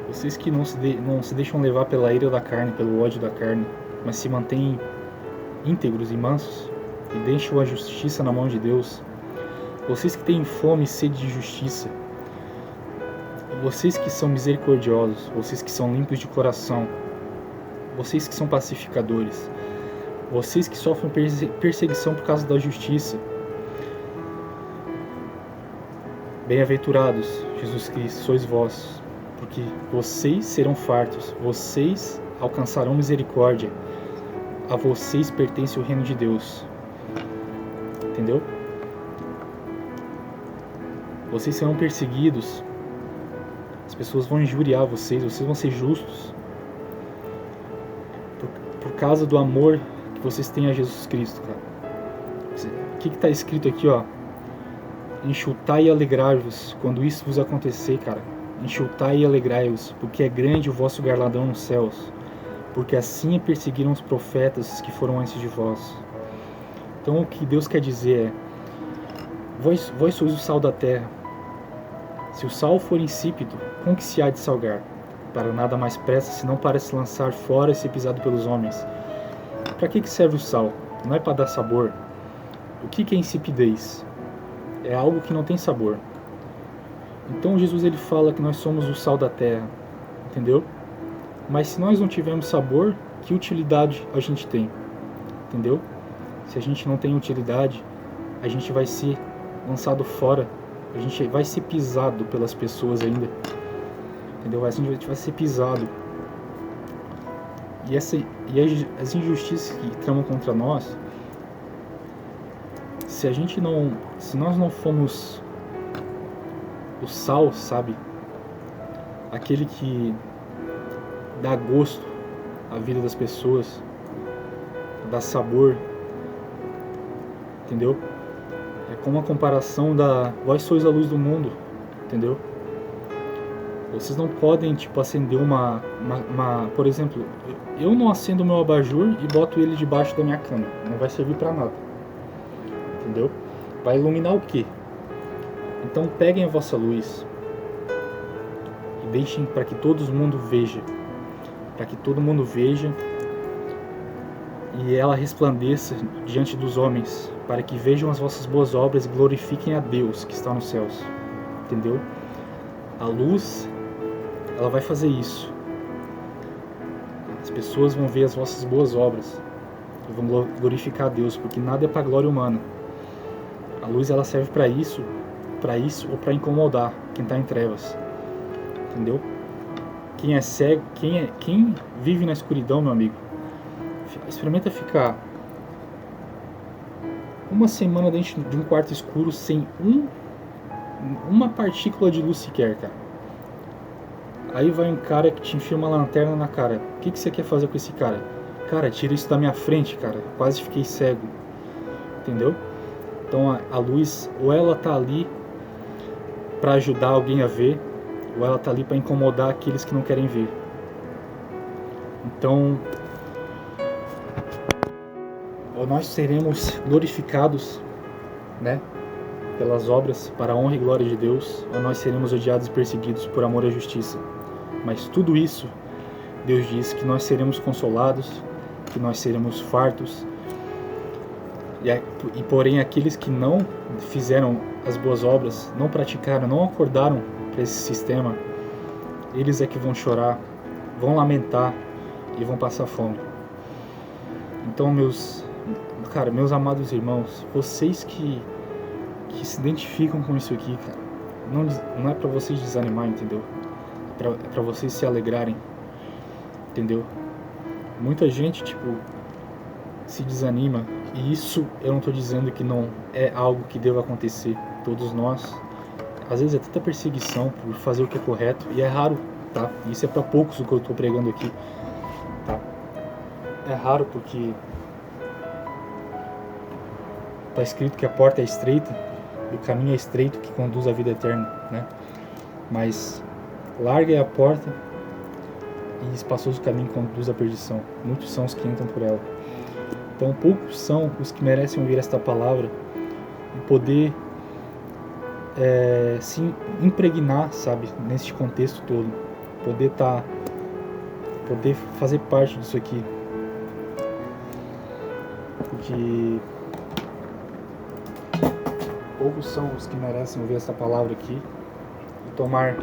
vocês que não se deixam levar pela ira da carne, pelo ódio da carne, mas se mantêm íntegros e mansos e deixam a justiça na mão de Deus, vocês que têm fome e sede de justiça, vocês que são misericordiosos, vocês que são limpos de coração, vocês que são pacificadores, vocês que sofrem perseguição por causa da justiça, bem-aventurados, Jesus Cristo, sois vós, porque vocês serão fartos, vocês alcançarão misericórdia, a vocês pertence o reino de Deus. Entendeu? Vocês serão perseguidos, as pessoas vão injuriar vocês, vocês vão ser justos, por causa do amor que vocês têm a Jesus Cristo, cara. O que está escrito aqui, ó? Enxutai e alegrai-vos quando isso vos acontecer, cara. Enxutai e alegrai-vos, porque é grande o vosso galardão nos céus, porque assim perseguiram os profetas que foram antes de vós. Então o que Deus quer dizer é: vós sois o sal da terra. Se o sal for insípido, com que se há de salgar? Para nada mais presta, senão para se lançar fora e ser pisado pelos homens. Para que serve o sal? Não é para dar sabor. O que é insipidez? É algo que não tem sabor. Então Jesus ele fala que nós somos o sal da terra, entendeu? Mas se nós não tivermos sabor, que utilidade a gente tem? Entendeu? Se a gente não tem utilidade, a gente vai ser lançado fora, a gente vai ser pisado pelas pessoas ainda, entendeu? A gente vai ser pisado. E as injustiças que tramam contra nós, se nós não formos o sal, sabe? Aquele que dá gosto à vida das pessoas, dá sabor, entendeu? É como a comparação da vós sois a luz do mundo, entendeu? Vocês não podem, tipo, acender por exemplo, eu não acendo o meu abajur e boto ele debaixo da minha cama, não vai servir pra nada, entendeu? Vai iluminar o quê? Então peguem a vossa luz e deixem para que todo mundo veja, e ela resplandeça diante dos homens, para que vejam as vossas boas obras e glorifiquem a Deus que está nos céus, entendeu? A luz, ela vai fazer isso. As pessoas vão ver as vossas boas obras e vão glorificar a Deus, porque nada é para glória humana. A luz ela serve para isso ou para incomodar quem está em trevas, entendeu? Quem é cego, quem vive na escuridão, meu amigo, experimenta ficar uma semana dentro de um quarto escuro sem uma partícula de luz sequer, cara. Aí vai um cara que te enfia uma lanterna na cara. O que você quer fazer com esse cara? Cara, tira isso da minha frente, cara. Quase fiquei cego. Entendeu? Então a luz, ou ela tá ali para ajudar alguém a ver, ou ela tá ali para incomodar aqueles que não querem ver. Então, ou nós seremos glorificados, né, pelas obras para a honra e glória de Deus, ou nós seremos odiados e perseguidos por amor à justiça. Mas tudo isso, Deus diz que nós seremos consolados, que nós seremos fartos. E porém aqueles que não fizeram as boas obras, não praticaram, não acordaram para esse sistema, eles é que vão chorar, vão lamentar e vão passar fome. Então meus amados irmãos, vocês que se identificam com isso aqui, cara, não é para vocês desanimar, entendeu? É para vocês se alegrarem, entendeu? Muita gente, se desanima, e isso eu não estou dizendo que não é algo que deva acontecer. Todos nós, às vezes é tanta perseguição por fazer o que é correto, e é raro, tá? Isso é para poucos o que eu estou pregando aqui, tá? É raro porque está escrito que a porta é estreita e o caminho é estreito que conduz à vida eterna, né? Mas larga é a porta e espaçoso o caminho que conduz à perdição. Muitos são os que entram por ela. Então poucos são os que merecem ouvir esta palavra e poder se impregnar, sabe, neste contexto todo, poder fazer parte disso aqui, porque poucos são os que merecem ouvir essa palavra aqui e tomar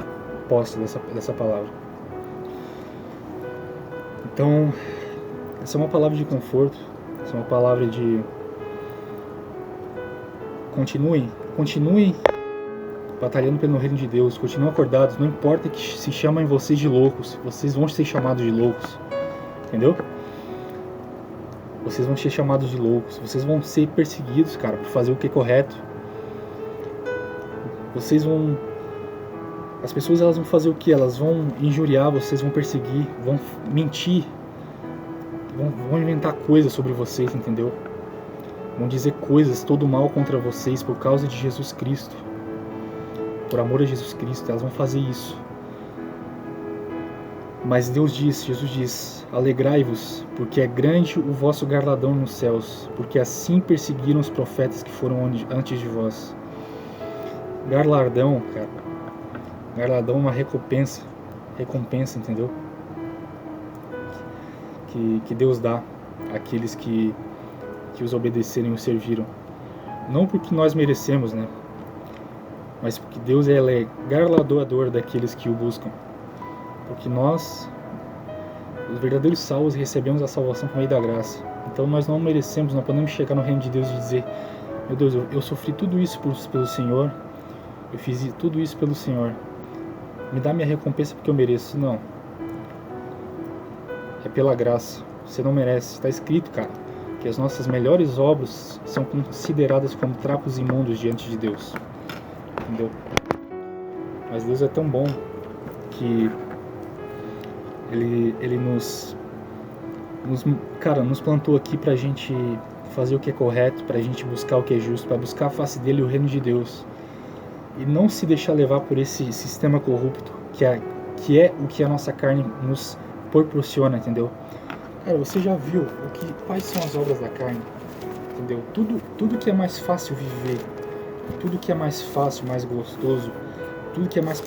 posse dessa palavra. Então essa é uma palavra de conforto, essa é uma palavra de continuem batalhando pelo reino de Deus, continuem acordados, não importa que se chamem vocês de loucos, vocês vão ser chamados de loucos, entendeu? Vocês vão ser chamados de loucos, vocês vão ser perseguidos, cara, por fazer o que é correto. As pessoas, elas vão fazer o que? Elas vão injuriar vocês, vão perseguir, vão mentir, vão inventar coisas sobre vocês, entendeu? Vão dizer coisas, todo mal contra vocês por causa de Jesus Cristo. Por amor a Jesus Cristo, elas vão fazer isso. Mas Jesus diz, alegrai-vos, porque é grande o vosso galardão nos céus, porque assim perseguiram os profetas que foram antes de vós. Galardão, cara. Galardão é uma recompensa, entendeu? Que Deus dá àqueles que os obedecerem e os serviram. Não porque nós merecemos, né? Mas porque Deus é galardoador daqueles que o buscam. Porque nós, os verdadeiros salvos, recebemos a salvação por meio da graça. Então nós não merecemos, não podemos chegar no reino de Deus e dizer, meu Deus, eu sofri tudo isso pelo Senhor, eu fiz tudo isso pelo Senhor, me dá minha recompensa porque eu mereço. Não. É pela graça. Você não merece. Está escrito, cara, que as nossas melhores obras são consideradas como trapos imundos diante de Deus. Entendeu? Mas Deus é tão bom que Ele nos plantou aqui pra gente fazer o que é correto, pra gente buscar o que é justo, pra buscar a face dele e o reino de Deus. E não se deixar levar por esse sistema corrupto que é o que a nossa carne nos proporciona, entendeu? Cara, você já viu quais são as obras da carne, entendeu? Tudo que é mais fácil viver, tudo que é mais fácil, mais gostoso, tudo que é mais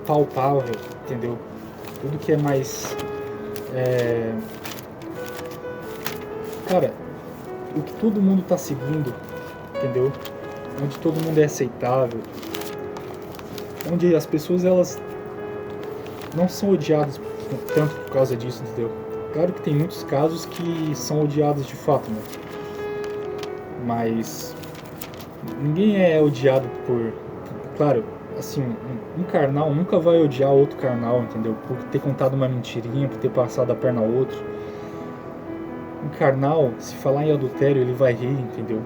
palpável, entendeu? Tudo que é mais... Cara, o que todo mundo tá seguindo, entendeu? Onde todo mundo é aceitável, onde as pessoas, elas não são odiadas tanto por causa disso, entendeu? Claro que tem muitos casos que são odiados de fato, né? Mas ninguém é odiado por... Claro, assim, um carnal nunca vai odiar outro carnal, entendeu? Por ter contado uma mentirinha, por ter passado a perna ao outro. Um carnal, se falar em adultério, ele vai rir, entendeu?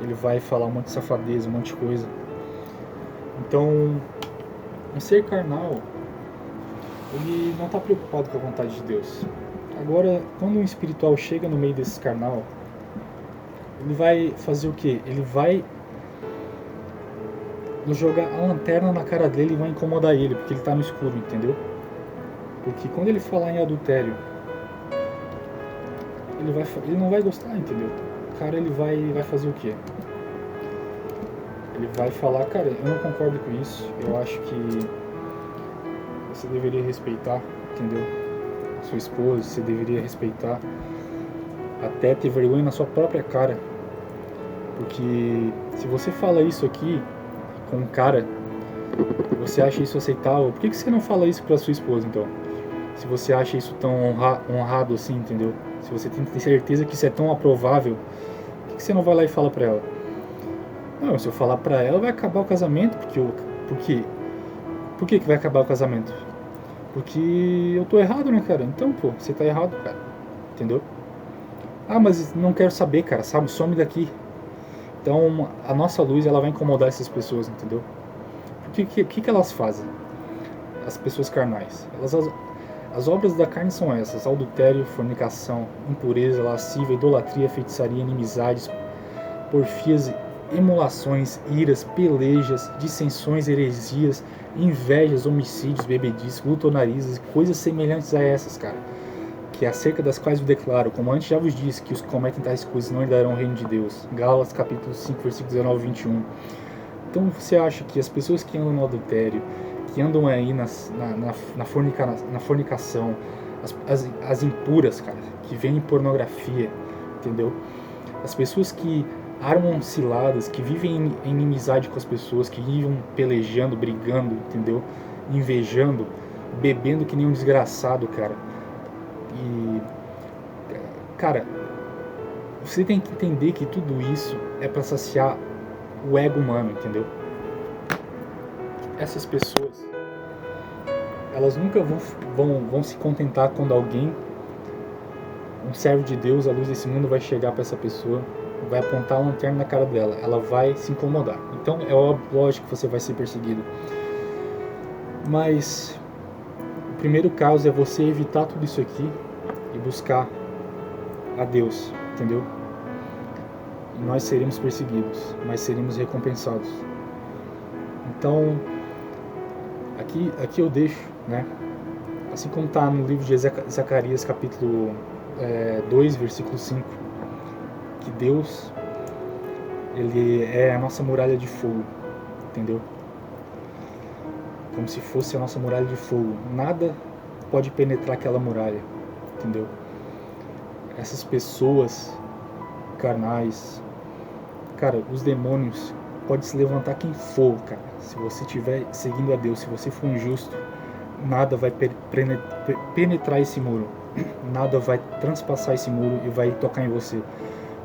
Ele vai falar um monte de safadeza, um monte de coisa. Então, um ser carnal, ele não está preocupado com a vontade de Deus. Agora, quando um espiritual chega no meio desse carnal, ele vai fazer o quê? Ele vai jogar a lanterna na cara dele e vai incomodar ele, porque ele está no escuro, entendeu? Porque quando ele falar em adultério, ele não vai gostar, entendeu? O cara, ele vai fazer o quê? Ele vai falar, cara, eu não concordo com isso, eu acho que você deveria respeitar, entendeu? Sua esposa, você deveria respeitar, até ter vergonha na sua própria cara. Porque se você fala isso aqui com um cara, você acha isso aceitável, por que você não fala isso pra sua esposa, então? Se você acha isso tão honrado assim, entendeu? Se você tem certeza que isso é tão aprovável, por que você não vai lá e fala pra ela? Não, se eu falar pra ela, vai acabar o casamento, por que vai acabar o casamento? Porque eu tô errado, né, cara? Então, pô, você tá errado, cara. Entendeu? Ah, mas não quero saber, cara, sabe? Some daqui. Então, a nossa luz, ela vai incomodar essas pessoas, entendeu? Porque o que elas fazem? As pessoas carnais. As obras da carne são essas: adultério, fornicação, impureza, lascívia, idolatria, feitiçaria, inimizades, porfias, emulações, iras, pelejas, dissensões, heresias, invejas, homicídios, bebedices, glutonarisas, coisas semelhantes a essas, cara, que é acerca das quais eu declaro, como antes já vos disse, que os que cometem tais coisas não herdarão o reino de Deus. Gálatas capítulo 5, versículos 19 e 21. Então você acha que as pessoas que andam no adultério, que andam aí na fornicação, as impuras, cara, que veem pornografia, entendeu? As pessoas que armam ciladas, que vivem em inimizade com as pessoas, que vivem pelejando, brigando, entendeu? Invejando, bebendo que nem um desgraçado, cara. E, cara, você tem que entender que tudo isso é pra saciar o ego humano, entendeu? Essas pessoas, elas nunca vão se contentar quando alguém, um servo de Deus, a luz desse mundo, vai chegar pra essa pessoa, vai apontar a lanterna na cara dela, ela vai se incomodar. Então é lógico que você vai ser perseguido. Mas o primeiro caso é você evitar tudo isso aqui e buscar a Deus, entendeu? E nós seremos perseguidos, mas seremos recompensados. Então, aqui eu deixo, né? Assim como está no livro de Zacarias, capítulo 2, versículo 5, que Deus, ele é a nossa muralha de fogo, entendeu? Como se fosse a nossa muralha de fogo. Nada pode penetrar aquela muralha, entendeu? Essas pessoas carnais, cara, os demônios, pode se levantar quem for, cara. Se você estiver seguindo a Deus, se você for injusto, nada vai penetrar esse muro. Nada vai transpassar esse muro e vai tocar em você.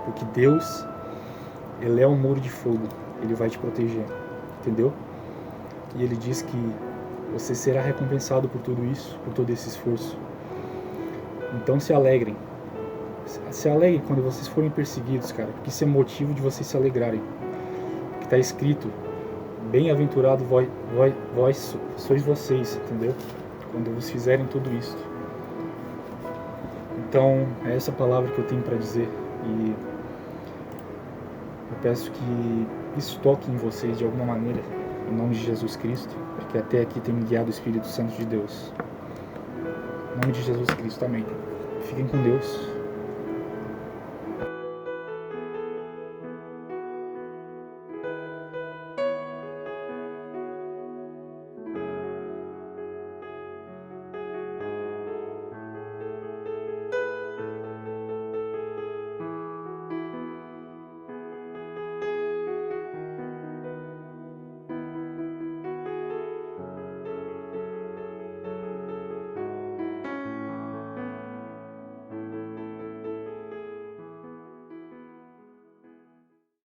Porque Deus, ele é um muro de fogo. Ele vai te proteger, entendeu? E ele diz que você será recompensado por tudo isso, por todo esse esforço. Então se alegrem. Se alegrem quando vocês forem perseguidos, cara. Porque isso é motivo de vocês se alegrarem. Que está escrito: bem-aventurado vós sois vocês, entendeu? Quando vos fizerem tudo isso. Então, é essa palavra que eu tenho para dizer. E eu peço que isso toque em vocês de alguma maneira, em nome de Jesus Cristo, porque até aqui tem me guiado o Espírito Santo de Deus. Em nome de Jesus Cristo, amém. Fiquem com Deus.